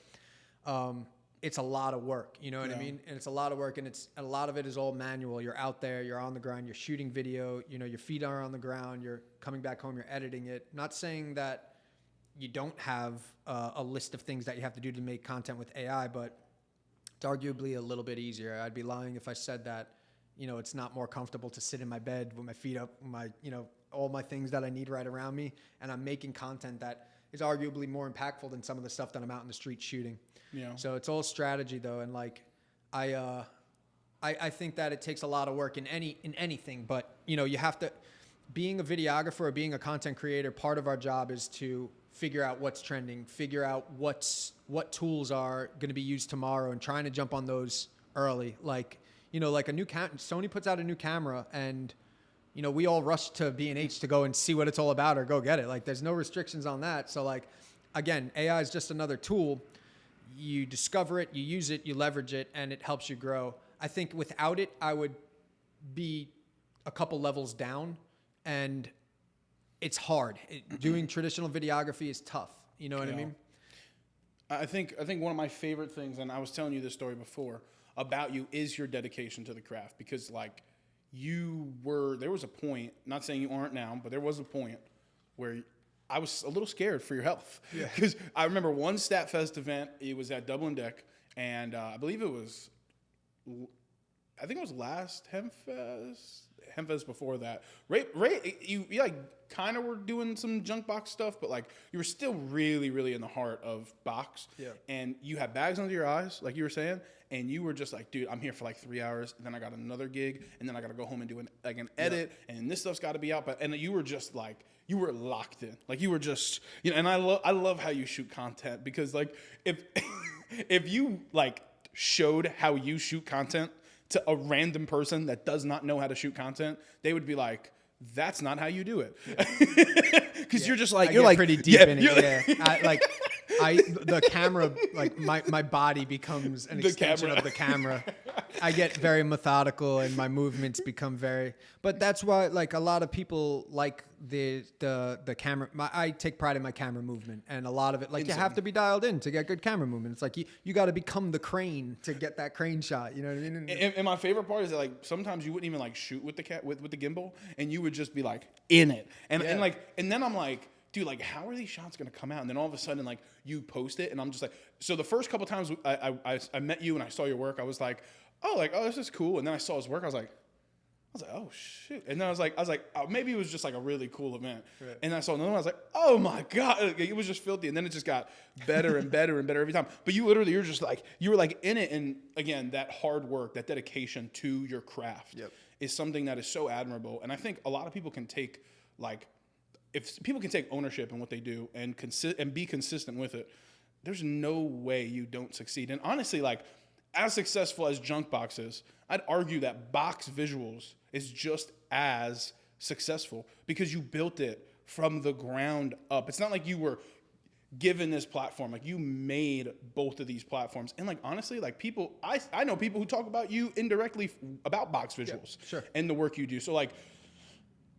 it's a lot of work, you know what I mean? And it's a lot of work, and a lot of it is all manual. You're out there, you're on the ground, you're shooting video, you know, your feet are on the ground, you're coming back home, you're editing it. Not saying that you don't have a list of things that you have to do to make content with AI, but it's arguably a little bit easier. I'd be lying if I said that, you know, it's not more comfortable to sit in my bed with my feet up, my, you know, all my things that I need right around me, and I'm making content that is arguably more impactful than some of the stuff that I'm out in the street shooting. Yeah. So it's all strategy though, and like I think that it takes a lot of work in anything, but you know, you have to, being a videographer or being a content creator, part of our job is to figure out what's trending, figure out what tools are going to be used tomorrow, and trying to jump on those early. Like, you know, like Sony puts out a new camera, and you know, we all rush to B&H to go and see what it's all about or go get it. Like, there's no restrictions on that. So like, again, AI is just another tool. You discover it, you use it, you leverage it, and it helps you grow. I think without it, I would be a couple levels down, and it's hard. Doing traditional videography is tough. You know what I mean? I think one of my favorite things, and I was telling you this story before, about you is your dedication to the craft, because like, there was a point, not saying you aren't now, but there was a point where I was a little scared for your health. Yeah. Because I remember one StatFest event, it was at Dublin Deck, and I believe it was last Hempfest before that. Ray, you like kind of were doing some JunkBox stuff, but like you were still really, really in the heart of box. Yeah. And you had bags under your eyes, like you were saying, and you were just like, dude, I'm here for like 3 hours, and then I got another gig, and then I got to go home and do an edit, and this stuff's got to be out. And you were just like, you were locked in, like you were just, you know. And I love how you shoot content, because like if you like showed how you shoot content to a random person that does not know how to shoot content, they would be like, that's not how you do it. Because you're just like, you're like pretty deep in it. Yeah. The camera, like my body becomes an extension of the camera. I get very methodical, and my movements become but that's why like a lot of people like the camera. I take pride in my camera movement, and a lot of it, like, you have to be dialed in to get good camera movement. It's like you got to become the crane to get that crane shot. You know what I mean? And my favorite part is that like sometimes you wouldn't even like shoot with the gimbal, and you would just be like in it, and then I'm like, dude, like, how are these shots going to come out? And then all of a sudden, like, you post it, and I'm just like, so the first couple times I met you and I saw your work, I was like, oh, this is cool. And then I saw his work, I was like, oh shit. And then I was like, oh, maybe it was just like a really cool event. Right. And then I saw another one, I was like, oh my God, like, it was just filthy. And then it just got better and better and better every time. But you were like in it. And again, that hard work, that dedication to your craft is something that is so admirable. And I think a lot of people can take like if people can take ownership in what they do and be consistent with it, there's no way you don't succeed. And honestly, like as successful as JunkBox is, I'd argue that Box Visuals is just as successful because you built it from the ground up. It's not like you were given this platform. Like you made both of these platforms. And like honestly, like people, I know people who talk about you indirectly about Box Visuals and the work you do. So like,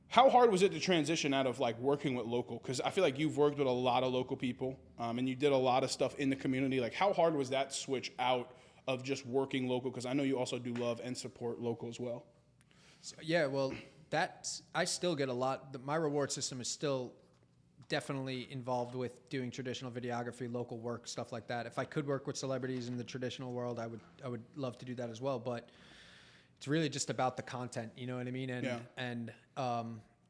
how hard was it to transition out of like working with local? Because I feel like you've worked with a lot of local people and you did a lot of stuff in the community. Like how hard was that switch out of just working local? Because I know you also do love and support local as well. So, yeah, well, I still get a lot. My reward system is still definitely involved with doing traditional videography, local work, stuff like that. If I could work with celebrities in the traditional world, I would love to do that as well. But it's really just about the content, you know what I mean? And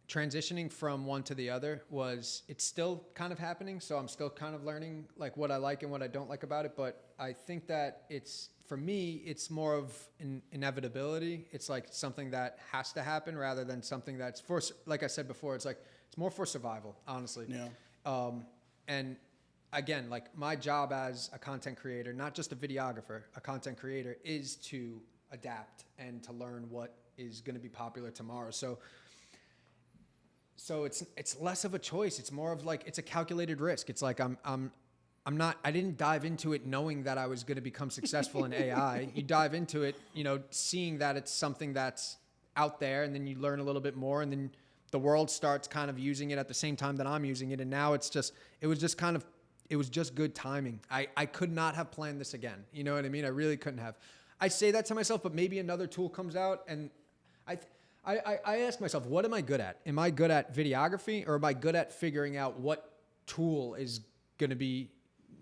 transitioning from one to the other it's still kind of happening. So I'm still kind of learning like what I like and what I don't like about it. But I think that for me, it's more of an inevitability. It's like something that has to happen rather than something that's like I said before, it's more for survival, honestly. Yeah. And again, like my job as a content creator, not just a videographer, a content creator is to adapt and to learn what is going to be popular tomorrow. So it's less of a choice. It's more of like, it's a calculated risk. It's like, I didn't dive into it knowing that I was going to become successful in AI. You dive into it, seeing that it's something that's out there, and then you learn a little bit more, and then the world starts kind of using it at the same time that I'm using it. And now it was just good timing. I could not have planned this again. You know what I mean? I really couldn't have. I say that to myself, but maybe another tool comes out, and I ask myself, what am I good at? Am I good at videography, or am I good at figuring out what tool is going to be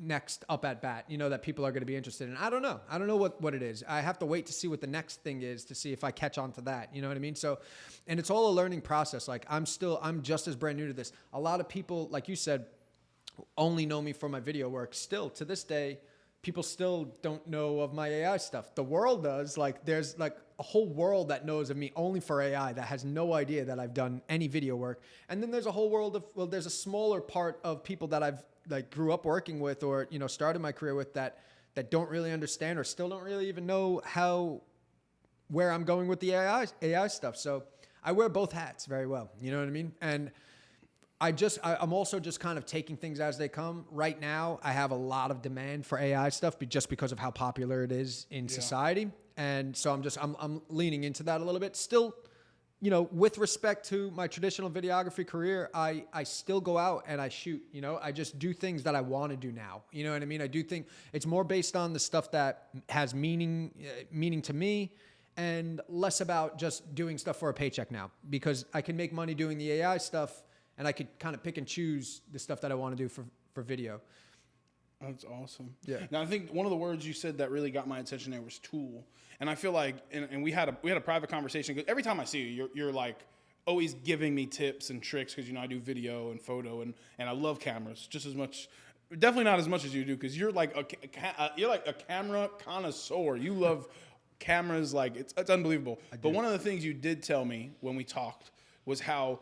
next up at bat, that people are going to be interested in? I don't know. I don't know what it is. I have to wait to see what the next thing is to see if I catch on to that. You know what I mean? So, and it's all a learning process. Like I'm just as brand new to this. A lot of people, like you said, only know me for my video work. Still to this day, people still don't know of my AI stuff. The world does. Like there's like a whole world that knows of me only for AI that has no idea that I've done any video work. And then there's a whole world of, there's a smaller part of people that I've like grew up working with, or, started my career with that don't really understand or still don't really even know where I'm going with the AI stuff. So I wear both hats very well. You know what I mean? And I'm also just kind of taking things as they come. Right now, I have a lot of demand for AI stuff just because of how popular it is in society. And so I'm leaning into that a little bit. Still, with respect to my traditional videography career, I still go out and I shoot. I just do things that I want to do now. You know what I mean? I do think it's more based on the stuff that has meaning to me, and less about just doing stuff for a paycheck now, because I can make money doing the AI stuff, and I could kind of pick and choose the stuff that I want to do for video. That's awesome. Yeah. Now I think one of the words you said that really got my attention there was tool, and I feel like, and we had a private conversation, because every time I see you, you're like always giving me tips and tricks, because I do video and photo, and I love cameras just as much. Definitely not as much as you do, because you're like a camera connoisseur. You love cameras like it's unbelievable. But one of the things you did tell me when we talked was how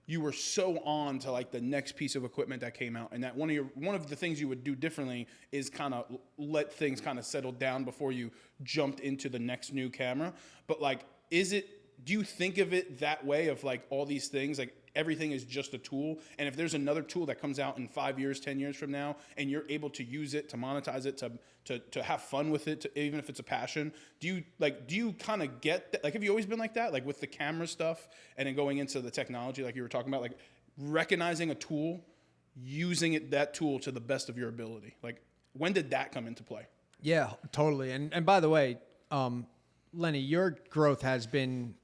you were so on to like the next piece of equipment that came out, and that one of the things you would do differently is kind of let things kind of settle down before you jumped into the next new camera. But like, do you think of it that way, of like all these things, like everything is just a tool, and if there's another tool that comes out in 5 years, 10 years from now, and you're able to use it, to monetize it, to have fun with it, even if it's a passion, do you kind of get that? Like, have you always been like that, like with the camera stuff, and then going into the technology, like you were talking about, like recognizing a tool, using that tool to the best of your ability? Like, when did that come into play? Yeah, totally. And by the way, Lenny, your growth has been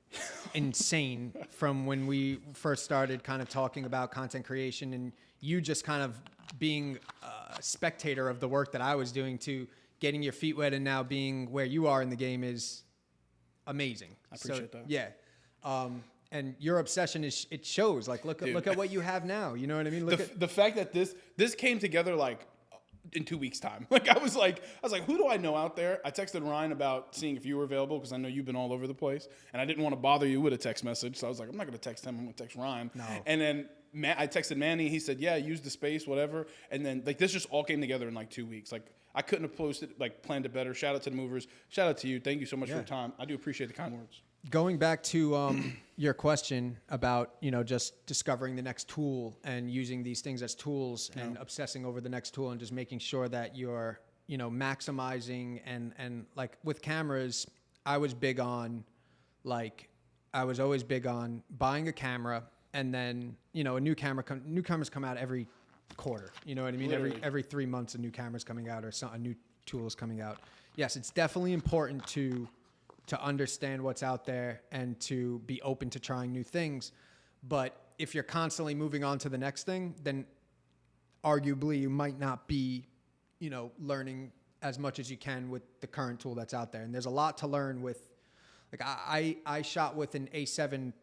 insane from when we first started kind of talking about content creation, and you just kind of being a spectator of the work that I was doing, to getting your feet wet and now being where you are in the game is amazing. I appreciate that. Yeah. And your obsession it shows. Like, look at what you have now. You know what I mean? The fact that this came together like in 2 weeks' time. Like I was like, who do I know out there? I texted Ryan about seeing if you were available because I know you've been all over the place, and I didn't want to bother you with a text message. So I was like, I'm not going to text him. I'm going to text Ryan. No. And then I texted Manny. He said, yeah, use the space, whatever. And then like this just all came together in like 2 weeks. Like I couldn't have planned it better. Shout out to the movers. Shout out to you. Thank you so much for your time. I do appreciate the kind words. Going back to your question about, just discovering the next tool and using these things as tools and obsessing over the next tool and just making sure that you're, maximizing and like with cameras, I was always big on buying a camera and then, new cameras come out every quarter. You know what I mean? Literally. Every 3 months a new camera's coming out or a new tool is coming out. Yes, it's definitely important to understand what's out there and to be open to trying new things. But if you're constantly moving on to the next thing, then arguably you might not be, learning as much as you can with the current tool that's out there. And there's a lot to learn with, like I shot with an A7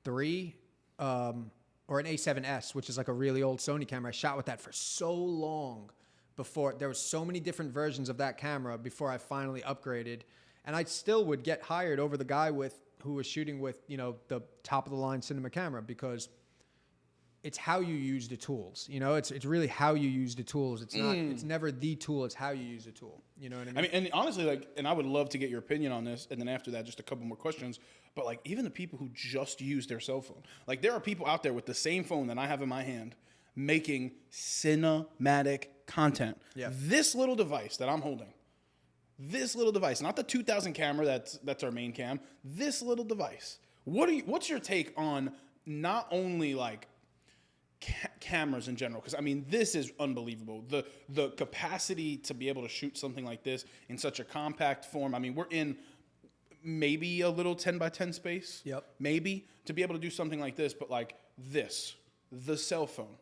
III or an A7S, which is like a really old Sony camera. I shot with that for so long before. There was so many different versions of that camera before I finally upgraded. And I still would get hired over the guy who was shooting with, the top of the line cinema camera because it's how you use the tools. It's really how you use the tools. It's not. It's never the tool. It's how you use the tool. You know what I mean? I mean, and honestly, and I would love to get your opinion on this. And then after that, just a couple more questions. But like, even the people who just use their cell phone, like there are people out there with the same phone that I have in my hand making cinematic content. Yeah. This little device that I'm holding. This little device, not the 2000 camera that's our main cam. This little device. What's your take on not only like cameras in general? Because I mean, this is unbelievable. The capacity to be able to shoot something like this in such a compact form. I mean, we're in maybe a little 10 by 10 space. Yep. Maybe to be able to do something like this, but like this, the cell phone,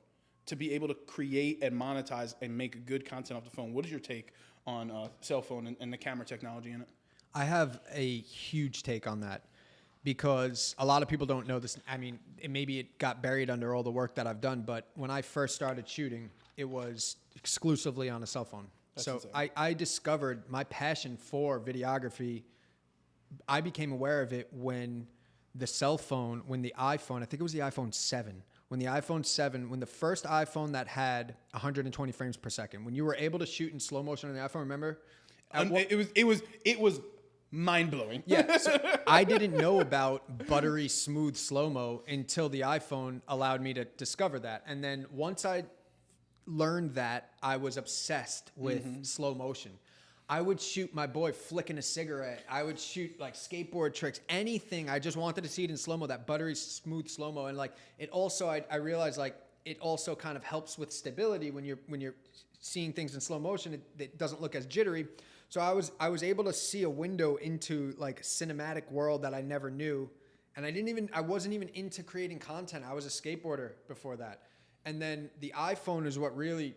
to be able to create and monetize and make good content off the phone. What is your take on cell phone and the camera technology in it? I have a huge take on that because a lot of people don't know this. I mean, maybe it got buried under all the work that I've done, but when I first started shooting, it was exclusively on a cell phone. That's so insane. I discovered my passion for videography. I became aware of it when the iPhone, I think it was the iPhone 7, when the first iPhone that had 120 frames per second, when you were able to shoot in slow motion on the iPhone, remember? It was mind blowing. Yeah, so I didn't know about buttery smooth slow-mo until the iPhone allowed me to discover that. And then once I learned that, I was obsessed with slow motion. I would shoot my boy flicking a cigarette. I would shoot like skateboard tricks, anything. I just wanted to see it in slow-mo, that buttery smooth slow-mo. And like it also, I realized like it also kind of helps with stability when you're seeing things in slow motion. It doesn't look as jittery. So I was able to see a window into like a cinematic world that I never knew. And I wasn't even into creating content. I was a skateboarder before that. And then the iPhone is what really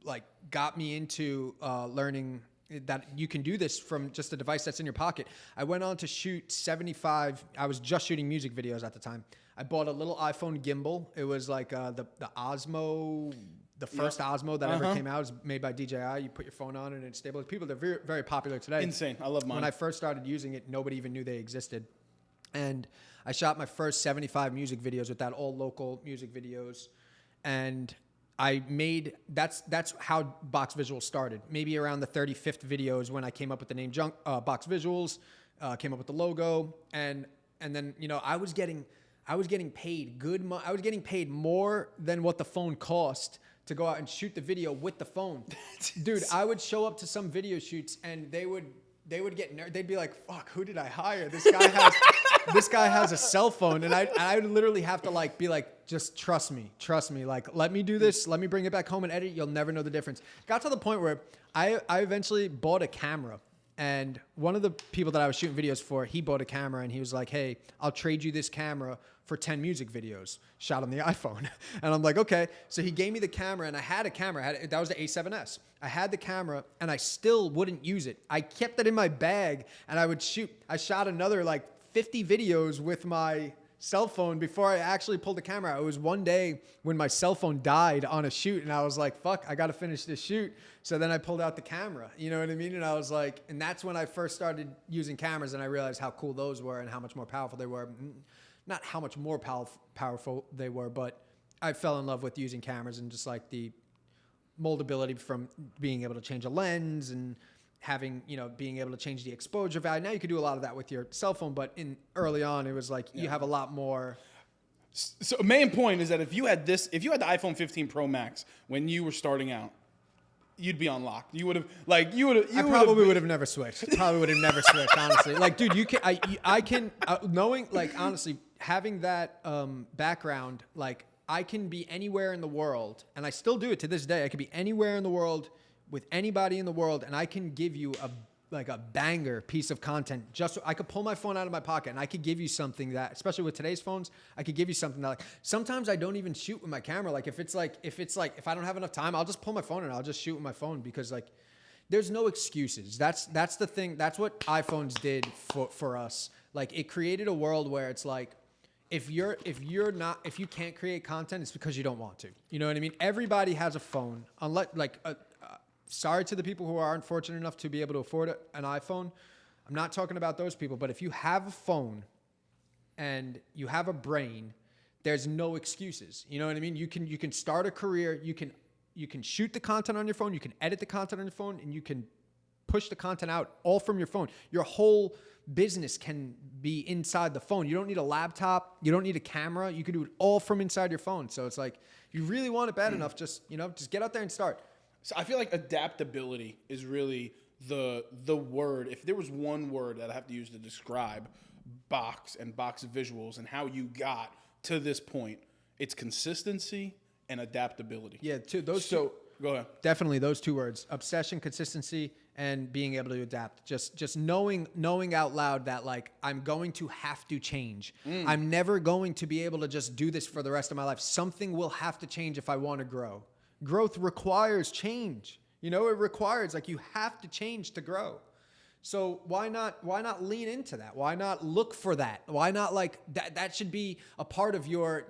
like got me into learning that you can do this from just a device that's in your pocket. I went on to shoot 75. I was just shooting music videos at the time. I bought a little iPhone gimbal. It was like the Osmo, the first Osmo that ever came out. It was made by DJI. You put your phone on it and it's stable. People, they're very, very popular today. Insane. I love mine. When I first started using it, nobody even knew they existed. And I shot my first 75 music videos with that, all local music videos. And I made, that's how Box Visuals started. Maybe around the 35th video is when I came up with the name Box Visuals, came up with the logo, and then I was getting paid I was getting paid more than what the phone cost to go out and shoot the video with the phone. Dude, I would show up to some video shoots and they would get they'd be like, "Fuck, who did I hire? This guy has a cell phone." And I would literally have to be like, "Just trust me. Like, let me do this. Let me bring it back home and edit. You'll never know the difference." Got to the point where I eventually bought a camera. And one of the people that I was shooting videos for, he bought a camera and he was like, "Hey, I'll trade you this camera for 10 music videos shot on the iPhone." And I'm like, "Okay." So he gave me the camera and I had a camera. That was the A7S. I had the camera and I still wouldn't use it. I kept it in my bag and I would shoot. I shot another 50 videos with my cell phone before I actually pulled the camera out. It was one day when my cell phone died on a shoot, and I was like, fuck, I got to finish this shoot. So then I pulled out the camera, you know what I mean? And I was like, and that's when I first started using cameras, and I realized how cool those were and how much more powerful they were. Not how much more powerful they were, but I fell in love with using cameras and just like the moldability from being able to change a lens and having, being able to change the exposure value. Now you can do a lot of that with your cell phone, but early on, it was like you have a lot more. So main point is that if you had the iPhone 15 Pro Max when you were starting out, you'd be on lock. You would have I probably would have never switched. Probably would have never switched, honestly. Like, dude, knowing, like, honestly, having that background, like, I can be anywhere in the world, and I still do it to this day. I could be anywhere in the world with anybody in the world, and I can give you a banger piece of content. Just I could pull my phone out of my pocket, and I could give you something that, especially with today's phones, I could give you something that, like, sometimes I don't even shoot with my camera. Like, if I don't have enough time, I'll just pull my phone and I'll just shoot with my phone, because, like, there's no excuses. That's the thing. That's what iPhones did for us. Like, it created a world where it's like, if you can't create content, it's because you don't want to. You know what I mean? Everybody has a phone, unless, like, sorry to the people who aren't fortunate enough to be able to afford an iPhone. I'm not talking about those people, but if you have a phone and you have a brain, there's no excuses. You know what I mean? You can start a career. You can shoot the content on your phone. You can edit the content on your phone, and you can push the content out all from your phone. Your whole business can be inside the phone. You don't need a laptop. You don't need a camera. You can do it all from inside your phone. So it's like, if you really want it bad enough, just get out there and start. So I feel like adaptability is really the word. If there was one word that I have to use to describe Box and Box visuals and how you got to this point, it's consistency and adaptability. Yeah, go ahead. Definitely those two words: obsession, consistency, and being able to adapt. Just knowing out loud that, like, I'm going to have to change. I'm never going to be able to just do this for the rest of my life. Something will have to change if I want to grow. Growth requires change. It requires, like, you have to change to grow. So why not lean into that? Why not look for that? Why not, like, that should be a part of your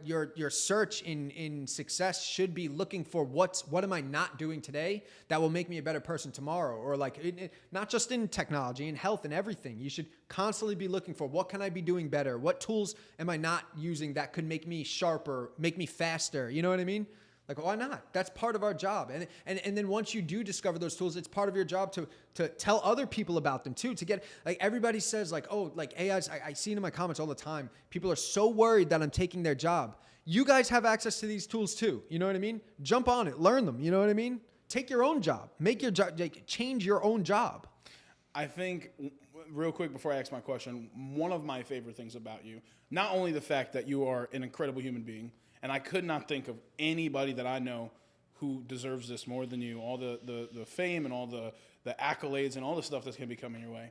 search in success, should be looking for what am I not doing today that will make me a better person tomorrow? Or, like, not just in technology, in health and everything. You should constantly be looking for, what can I be doing better? What tools am I not using that could make me sharper, make me faster? You know what I mean? Like, why not? That's part of our job. And then once you do discover those tools, it's part of your job to tell other people about them too, to get, like, everybody says, like, oh, like, AI's, I see it in my comments all the time. People are so worried that I'm taking their job. You guys have access to these tools too. You know what I mean? Jump on it, learn them. You know what I mean? Take your own job, make your job, change your own job. I think, real quick before I ask my question, one of my favorite things about you, not only the fact that you are an incredible human being, and I could not think of anybody that I know who deserves this more than you. All the fame and all the accolades and all the stuff that's going to be coming your way.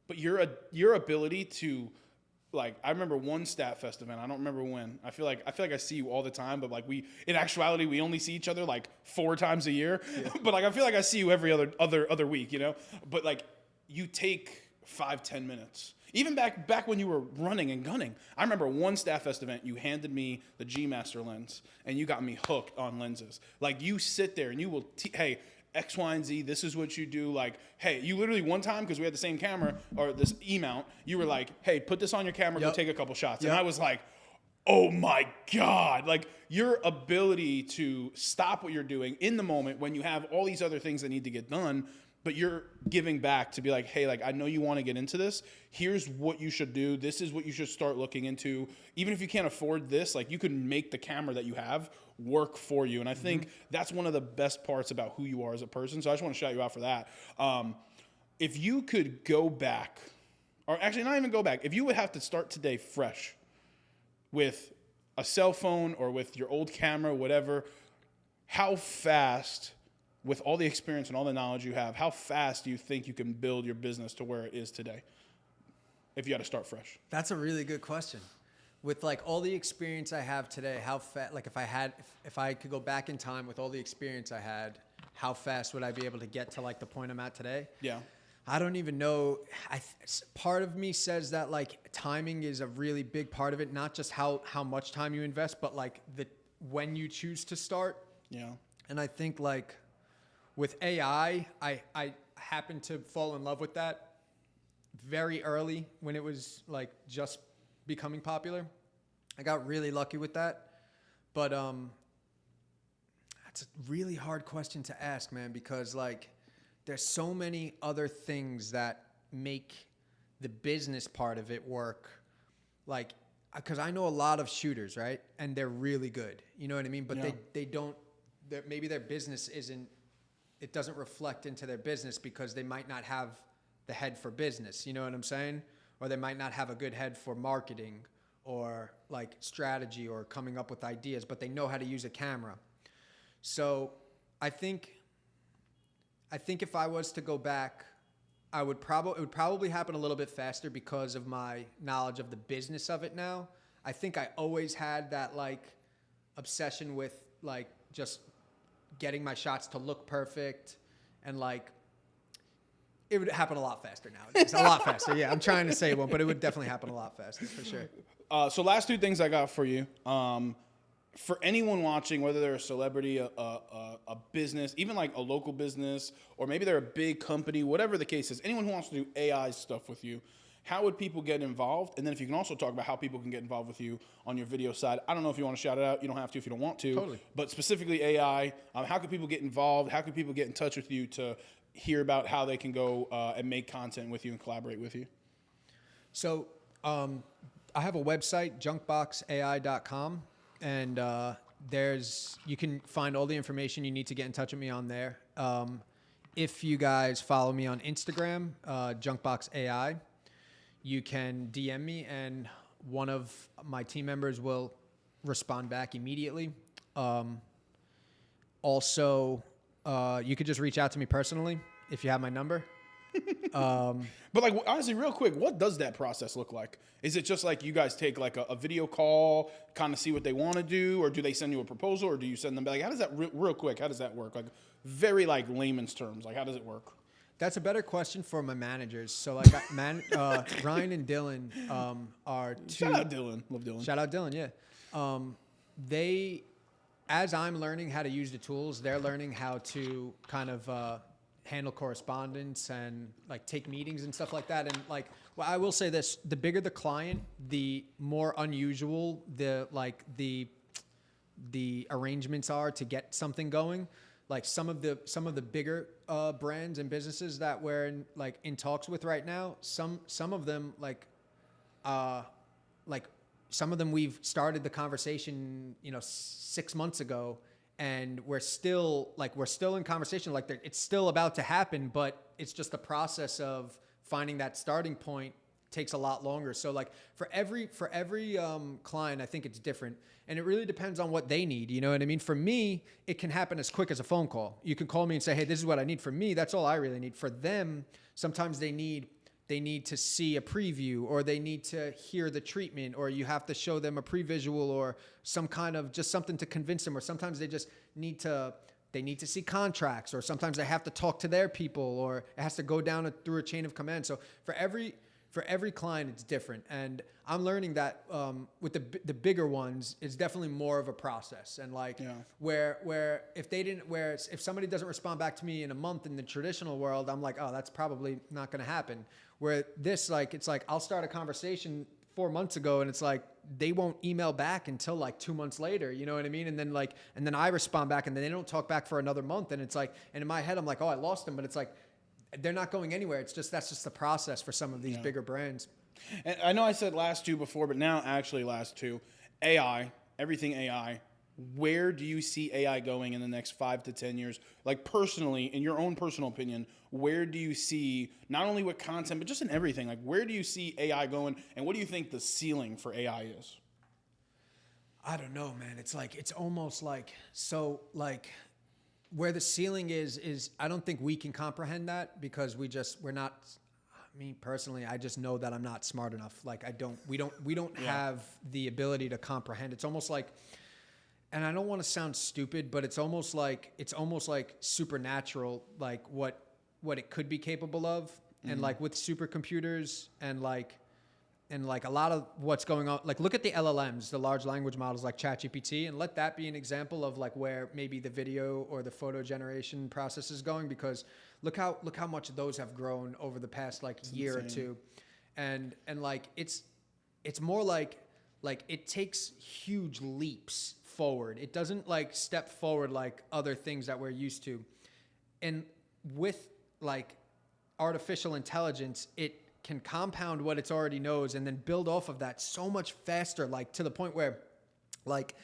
But your ability to, like, I remember one StatFest event. I don't remember when. I feel like I see you all the time, but, like, in actuality we only see each other like 4 times a year. Yeah. But, like, I feel like I see you every other week, But, like, you take 5-10 minutes. Even back when you were running and gunning, I remember one StatFest event, you handed me the G Master lens, and you got me hooked on lenses. Like, you sit there and you will, hey, X, Y, and Z, this is what you do. Like, hey, you literally one time, because we had the same camera, or this E-mount, you were like, hey, put this on your camera, go take a couple shots. Yep. And I was like, oh my God. Like, your ability to stop what you're doing in the moment when you have all these other things that need to get done, but you're giving back to be like, hey, like, I know you want to get into this. Here's what you should do. This is what you should start looking into. Even if you can't afford this, like, you can make the camera that you have work for you. And I think that's one of the best parts about who you are as a person. So I just want to shout you out for that. If you could go back, or actually not even go back, if you would have to start today fresh with a cell phone or with your old camera, whatever, how fast, with all the experience and all the knowledge you have, how fast do you think you can build your business to where it is today if you had to start fresh? That's a really good question. With, like, all the experience I have today, how fast, like, if I could go back in time with all the experience I had, how fast would I be able to get to, like, the point I'm at today? Yeah. I don't even know. Part of me says that like timing is a really big part of it, not just how much time you invest, but like when you choose to start. Yeah. And I think like with AI, I happened to fall in love with that very early when it was like just becoming popular. I got really lucky with that. But that's a really hard question to ask, man, because like there's so many other things that make the business part of it work. Like, because I know a lot of shooters, right? And they're really good. You know what I mean? But they don't, maybe their business it doesn't reflect into their business because they might not have the head for business. You know what I'm saying? Or they might not have a good head for marketing or like strategy or coming up with ideas, but they know how to use a camera. So I think if I was to go back, it would probably happen a little bit faster because of my knowledge of the business of it now. I think I always had that like obsession with like just getting my shots to look perfect, and like it would happen a lot faster nowadays. A lot faster. Yeah, I'm trying to say one, but it would definitely happen a lot faster for sure. So last two things I got for you. For anyone watching, whether they're a celebrity, a business, even like a local business, or maybe they're a big company, whatever the case is, anyone who wants to do AI stuff with you, how would people get involved? And then if you can also talk about how people can get involved with you on your video side. I don't know if you want to shout it out. You don't have to if you don't want to. Totally. But specifically AI, how can people get involved? How can people get in touch with you to hear about how they can go and make content with you and collaborate with you? So I have a website, JunkBoxAI.com. And you can find all the information you need to get in touch with me on there. If you guys follow me on Instagram, JunkBox AI, you can DM me and one of my team members will respond back immediately. Also, you could just reach out to me personally if you have my number. But like honestly, real quick, what does that process look like? Is it just like you guys take like a video call, kind of see what they want to do, or do they send you a proposal, or do you send them like how does that real quick? How does that work? Like very like layman's terms, like how does it work? That's a better question for my managers. So like Ryan and Dylan are two. Shout out Dylan, love Dylan. Shout out Dylan, yeah. They, as I'm learning how to use the tools, they're learning how to kind of handle correspondence and like take meetings and stuff like that. And like, well, I will say this: the bigger the client, the more unusual the arrangements are to get something going. Like some of the bigger brands and businesses that we're in talks with right now, some of them some of them we've started the conversation 6 months ago, and we're still in conversation, like it's still about to happen, but it's just the process of finding that starting point takes a lot longer. So like for every client, I think it's different, and it really depends on what they need. You know what I mean? For me, it can happen as quick as a phone call. You can call me and say, hey, this is what I need. For me, that's all I really need. For them, sometimes they need to see a preview, or they need to hear the treatment, or you have to show them a pre-visual or some kind of just something to convince them, or sometimes they just need to see contracts, or sometimes they have to talk to their people, or it has to go down through a chain of command. So for every client, it's different. And I'm learning that with the bigger ones, it's definitely more of a process. And like where if somebody doesn't respond back to me in a month in the traditional world, I'm like, oh, that's probably not going to happen. Where this, like, it's like I'll start a conversation 4 months ago, and it's like they won't email back until like 2 months later. You know what I mean? And then I respond back, and then they don't talk back for another month. And it's like, and in my head, I'm like, oh, I lost them. But it's like, they're not going anywhere. It's just, that's just the process for some of these bigger brands. And I know I said last two before, but now actually last two, AI, everything AI. Where do you see AI going in the next 5 to 10 years? Like personally, in your own personal opinion, where do you see, not only with content, but just in everything, like where do you see AI going, and what do you think the ceiling for AI is? I don't know, man. It's like, it's almost like, so like where the ceiling is I don't think we can comprehend that, because we're not, me personally, I just know that I'm not smart enough. Like we don't have the ability to comprehend. It's almost like, and I don't want to sound stupid, but it's almost like supernatural, like what it could be capable of. and like with supercomputers and like a lot of what's going on, like look at the LLMs, the large language models like ChatGPT, and let that be an example of like where maybe the video or the photo generation process is going, because look how much those have grown over the past like year or two. And like it's more like it takes huge leaps forward. It doesn't like step forward like other things that we're used to. And with like artificial intelligence, it can compound what it already knows and then build off of that so much faster, like to the point where like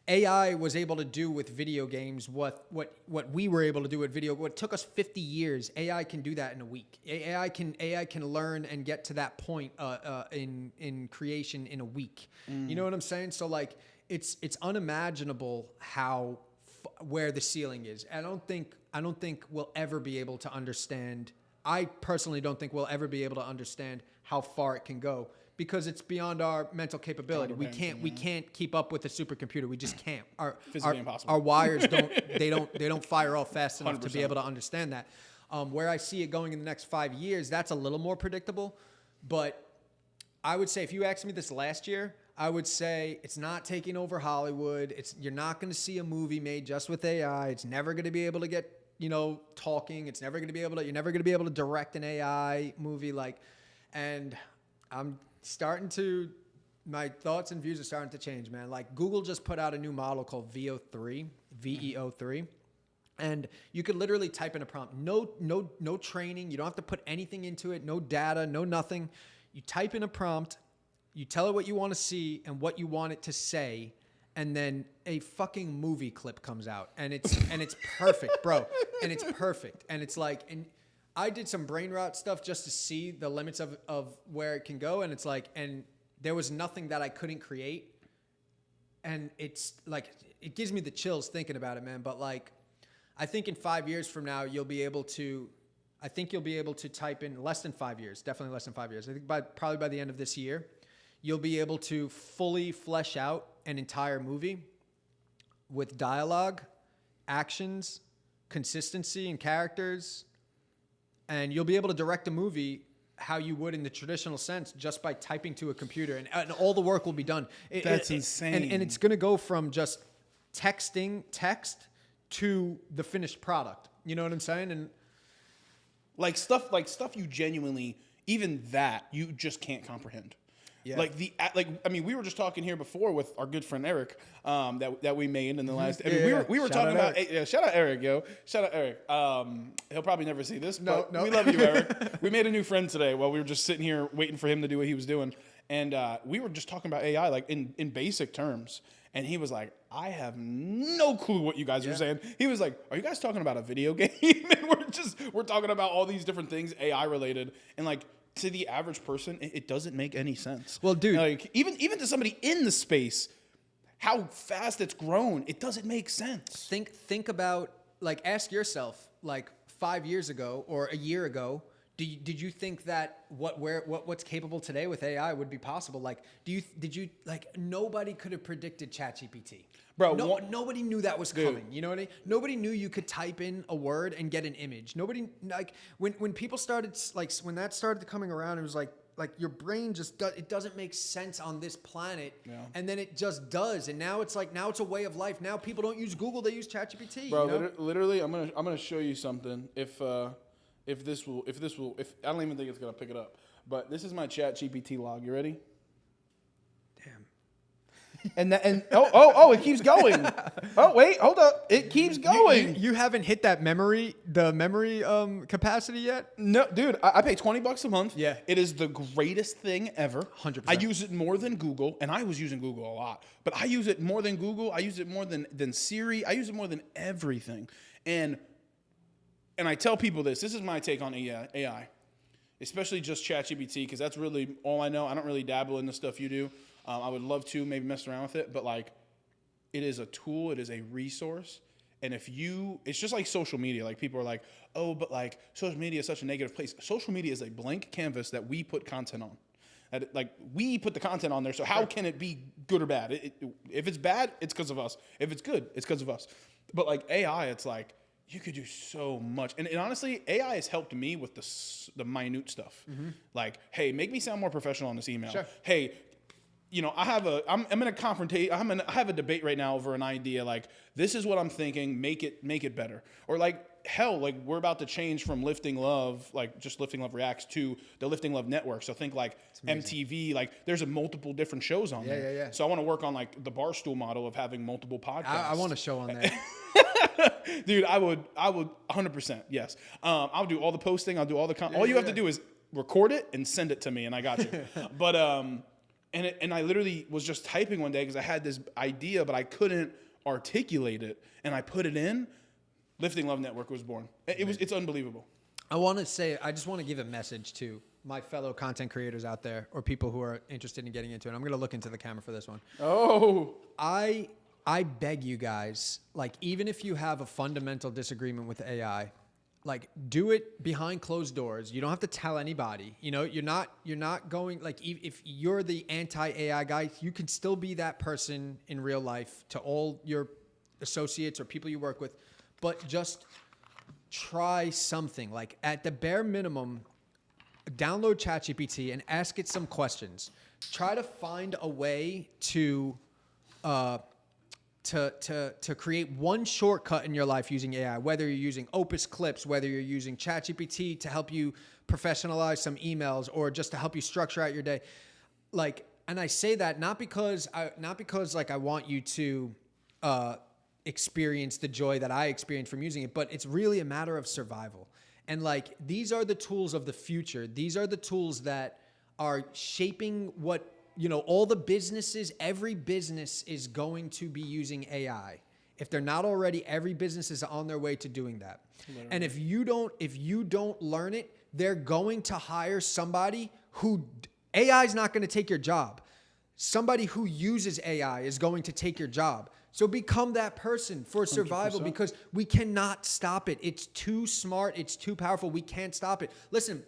AI was able to do with video games what we were able to do with video. What took us 50 years, AI can do that in a week. AI can learn and get to that point in creation in a week. You know what I'm saying? So like it's unimaginable where the ceiling is. I don't think we'll ever be able to understand. I personally don't think we'll ever be able to understand how far it can go, because it's beyond our mental capability. We can't keep up with a supercomputer. We just can't. Physically impossible. Our wires don't fire off fast enough 100%. To be able to understand that. Where I see it going in the next 5 years, that's a little more predictable. But I would say, if you asked me this last year, I would say it's not taking over Hollywood. You're not going to see a movie made just with AI. It's never going to be able to get talking. It's never going to be able to. You're never going to be able to direct an AI movie and I'm starting to. My thoughts and views are starting to change, man. Like Google just put out a new model called VEO3, and you could literally type in a prompt. No training. You don't have to put anything into it. No data. No nothing. You type in a prompt. You tell it what you want to see and what you want it to say, and then a fucking movie clip comes out, and it's perfect, bro. And it's perfect, and it's like, and I did some brain rot stuff just to see the limits of where it can go, and it's like, and there was nothing that I couldn't create, and it's like, it gives me the chills thinking about it, man. But like, I think in 5 years from now, you'll be able to type in less than 5 years, definitely less than 5 years. I think probably by the end of this year, you'll be able to fully flesh out an entire movie with dialogue, actions, consistency, and characters. And you'll be able to direct a movie how you would in the traditional sense just by typing to a computer. And all the work will be done. That's insane. And it's going to go from just texting text to the finished product. You know what I'm saying? And like stuff you genuinely, even that, you just can't comprehend. Yeah. We were just talking here before with our good friend Eric, that we made in the last. We were talking about. Shout out Eric, yo. Shout out Eric. He'll probably never see this, but we love you, Eric. We made a new friend today while we were just sitting here waiting for him to do what he was doing, and we were just talking about AI like in basic terms, and he was like, "I have no clue what you guys are saying." He was like, "Are you guys talking about a video game?" And we're talking about all these different things AI related, and like. To the average person, it doesn't make any sense. Well, dude, like even to somebody in the space, how fast it's grown, it doesn't make sense. Think about, like, ask yourself, like 5 years ago or a year ago, did you think that what's capable today with AI would be possible? Like, nobody could have predicted ChatGPT. Bro, nobody knew that was coming. You know what I mean? Nobody knew you could type in a word and get an image. Nobody, like, when people started, like, when that started coming around, it was like your brain just it doesn't make sense on this planet, and then it just does. And now it's a way of life. Now people don't use Google; they use ChatGPT. Bro, you know? Literally, I'm gonna show you something. If I don't even think it's gonna pick it up. But this is my ChatGPT log. You ready? Damn. And it keeps going. Oh wait, hold up. It keeps going. You haven't hit the memory capacity yet? No, dude. I pay $20 a month. Yeah. It is the greatest thing ever. 100%. I use it more than Google, and I was using Google a lot, but I use it more than Google. I use it more than Siri. I use it more than everything. And I tell people this. This is my take on AI, especially just ChatGPT, because that's really all I know. I don't really dabble in the stuff you do. I would love to maybe mess around with it, but like, it is a tool. It is a resource. And it's just like social media. Like people are like, oh, but like social media is such a negative place. Social media is a blank canvas that we put content on. Like we put the content on there. So how can it be good or bad? If it's bad, it's because of us. If it's good, it's because of us. But like AI, it's like you could do so much. And honestly, AI has helped me with the minute stuff. Like, hey, make me sound more professional on this email. Sure. Hey, you know, I'm in a confrontation. I have a debate right now over an idea. Like, this is what I'm thinking. Make it better. Or like, hell, like we're about to change from Lifting Love, like just Lifting Love Reacts, to the Lifting Love Network. So think like MTV. Like, there's multiple different shows on there. Yeah. So I want to work on like the Barstool model of having multiple podcasts. I want a show on there. Dude, I would 100%. Yes. I'll do all the posting. I'll do all the all you have to do is record it and send it to me, and I got you. But and I literally was just typing one day because I had this idea, but I couldn't articulate it, and I put it in. Lifting Love Network was born. It's unbelievable. I just want to give a message to my fellow content creators out there, or people who are interested in getting into it. I'm going to look into the camera for this one. Oh. I beg you guys, like, even if you have a fundamental disagreement with AI, like, do it behind closed doors. You don't have to tell anybody. You know, you're not going, like, if you're the anti-AI guy, you can still be that person in real life to all your associates or people you work with, but just try something. Like, at the bare minimum, download ChatGPT and ask it some questions. Try to find a way to create one shortcut in your life using AI, whether you're using Opus Clips, whether you're using ChatGPT to help you professionalize some emails, or just to help you structure out your day. Like, and I say that not because like I want you to experience the joy that I experienced from using it, but it's really a matter of survival. And like, these are the tools of the future. These are the tools that are shaping what, you know, all the businesses, every business is going to be using AI. If they're not already, every business is on their way to doing that. Literally. And if you don't learn it, they're going to hire somebody who, AI is not going to take your job. Somebody who uses AI is going to take your job. So become that person for survival 100%. Because we cannot stop it. It's too smart. It's too powerful. We can't stop it. Listen,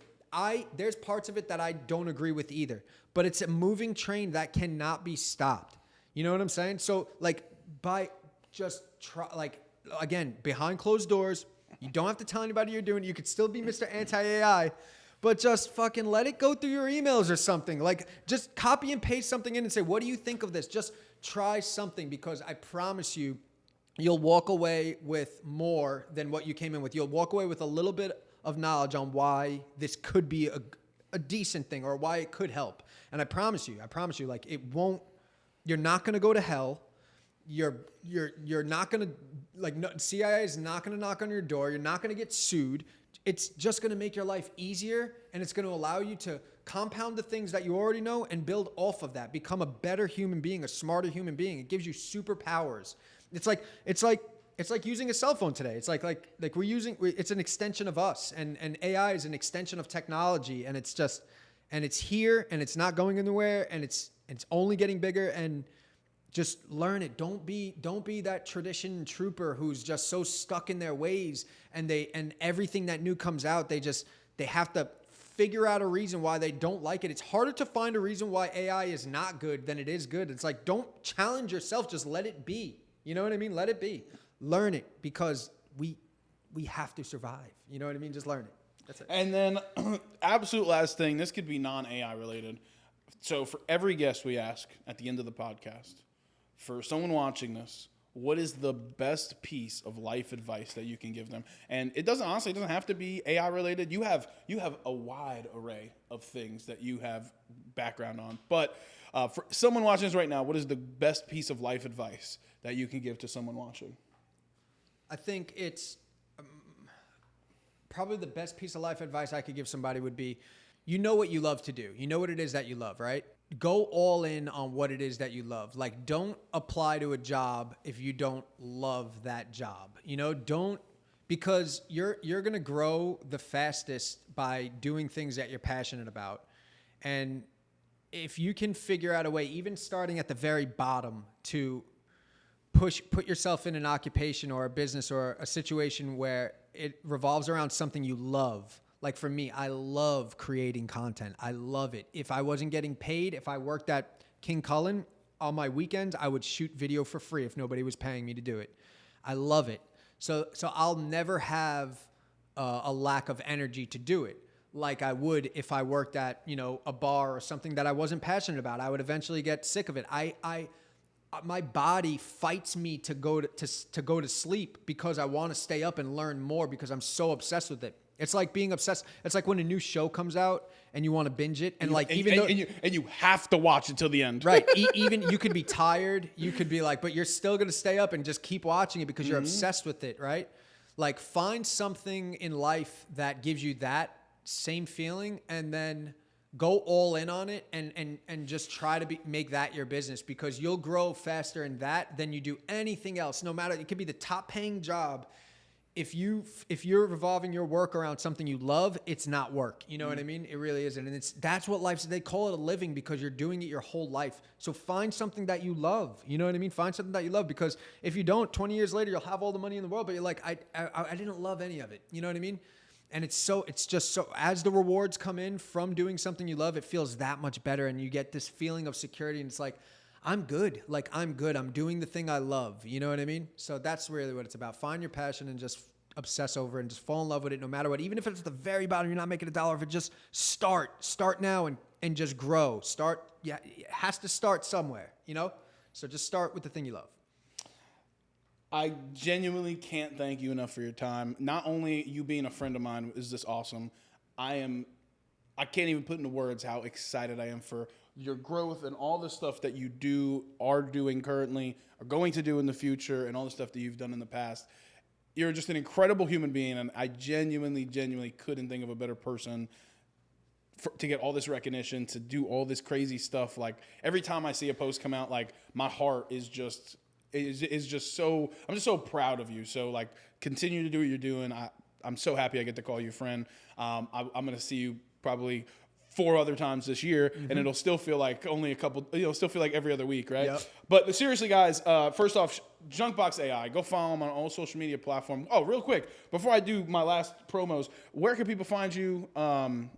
there's parts of it that I don't agree with either, but it's a moving train that cannot be stopped. You know what I'm saying? So like, again, behind closed doors, you don't have to tell anybody you're doing it. You could still be Mr. Anti-AI, but just fucking let it go through your emails or something. Like, just copy and paste something in and say, what do you think of this? Just try something, because I promise you, you'll walk away with more than what you came in with. You'll walk away with a little bit of knowledge on why this could be a decent thing, or why it could help. And I promise you, like, you're not going to go to hell. You're not going to, like, CIA is not going to knock on your door. You're not going to get sued. It's just going to make your life easier, and it's going to allow you to compound the things that you already know and build off of that. Become a better human being, a smarter human being. It gives you superpowers. It's like using a cell phone today. It's like it's an extension of us, and AI is an extension of technology, and it's here, and it's not going anywhere, and it's only getting bigger. And just learn it. Don't be that tradition trooper who's just so stuck in their ways, and everything that new comes out, they have to figure out a reason why they don't like it. It's harder to find a reason why AI is not good than it is good. It's like, don't challenge yourself. Just let it be. You know what I mean? Let it be. Learn it, because we have to survive. You know what I mean? Just learn it. That's it. And then absolute last thing, this could be non-AI related. So for every guest we ask at the end of the podcast, for someone watching this, what is the best piece of life advice that you can give them? And it doesn't have to be AI related. You have a wide array of things that you have background on. But for someone watching this right now, what is the best piece of life advice that you can give to someone watching? I think it's probably the best piece of life advice I could give somebody would be, you know what you love to do. You know what it is that you love, right? Go all in on what it is that you love. Like, don't apply to a job if you don't love that job. You know, because you're going to grow the fastest by doing things that you're passionate about. And if you can figure out a way, even starting at the very bottom, to put yourself in an occupation or a business or a situation where it revolves around something you love. Like for me, I love creating content. I love it. If I wasn't getting paid, if I worked at King Cullen on my weekends, I would shoot video for free if nobody was paying me to do it. I love it. So I'll never have a lack of energy to do it like I would if I worked at, a bar or something that I wasn't passionate about. I would eventually get sick of it. My body fights me to go to sleep because I want to stay up and learn more because I'm so obsessed with it. It's like being obsessed. It's like when a new show comes out and you want to binge it, and you have to watch it till the end. Right. Even you could be tired, you could be like, but you're still gonna stay up and just keep watching it because you're obsessed with it, right? Like, find something in life that gives you that same feeling, and then go all in on it, and just try to make that your business, because you'll grow faster in that than you do anything else. No matter, it could be the top paying job. If you're revolving your work around something you love, it's not work. You know what I mean? It really isn't. And that's what life's, they call it a living because you're doing it your whole life. So find something that you love. You know what I mean? Find something that you love, because if you don't, 20 years later, you'll have all the money in the world, but you're like, I didn't love any of it. You know what I mean? And it's just so, as the rewards come in from doing something you love, it feels that much better. And you get this feeling of security, and it's like, I'm good. Like, I'm good. I'm doing the thing I love. You know what I mean? So that's really what it's about. Find your passion and just obsess over it and just fall in love with it no matter what. Even if it's at the very bottom, you're not making $1. If it just start now and just grow. It has to start somewhere, So just start with the thing you love. I genuinely can't thank you enough for your time. Not only you being a friend of mine is this awesome. I can't even put into words how excited I am for your growth and all the stuff that you are doing currently, are going to do in the future, and all the stuff that you've done in the past. You're just an incredible human being, and I genuinely couldn't think of a better person to get all this recognition, to do all this crazy stuff. Like, every time I see a post come out, like, my heart is just so, I'm just so proud of you. So, like, continue to do what you're doing. I'm so happy I get to call you a friend. I'm going to see you probably 4 other times this year, and it'll still feel like only a couple, still feel like every other week, right? Yep. But seriously, guys, first off, JunkBox Ai, go follow them on all social media platforms. Oh, real quick, before I do my last promos, where can people find you and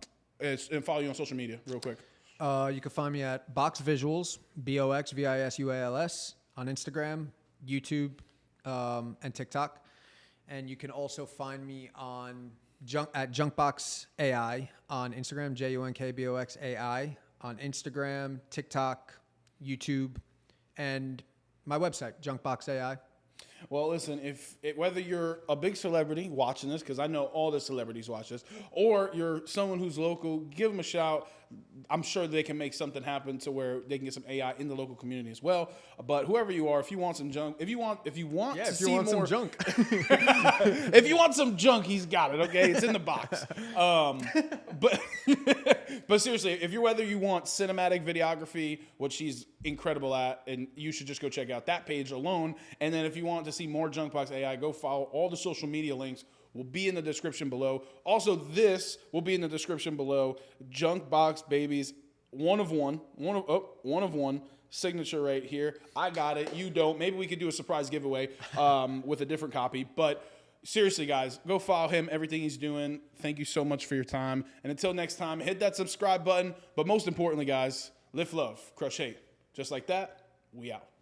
follow you on social media, real quick? You can find me at Box Visuals, BoxVisuals, on Instagram, YouTube, and TikTok. And you can also find me at JunkBox Ai on Instagram, JunkBox Ai on Instagram, TikTok, YouTube, and my website, JunkBox Ai. Well, listen, whether you're a big celebrity watching this, because I know all the celebrities watch this, or you're someone who's local, give them a shout. I'm sure they can make something happen to where they can get some AI in the local community as well. But whoever you are, if you want some junk, if you want some junk, if you want some junk, he's got it. Okay, it's in the box. But seriously, whether you want cinematic videography, which she's incredible at, and you should just go check out that page alone. And then if you want to see more JunkBox AI, go follow all the social media links. Will be in the description below. Also, this will be in the description below. JunkBox babies, one of one signature right here. I got it. You don't. Maybe we could do a surprise giveaway with a different copy. But seriously, guys, go follow him. Everything he's doing. Thank you so much for your time. And until next time, hit that subscribe button. But most importantly, guys, lift love, crush hate. Just like that, we out.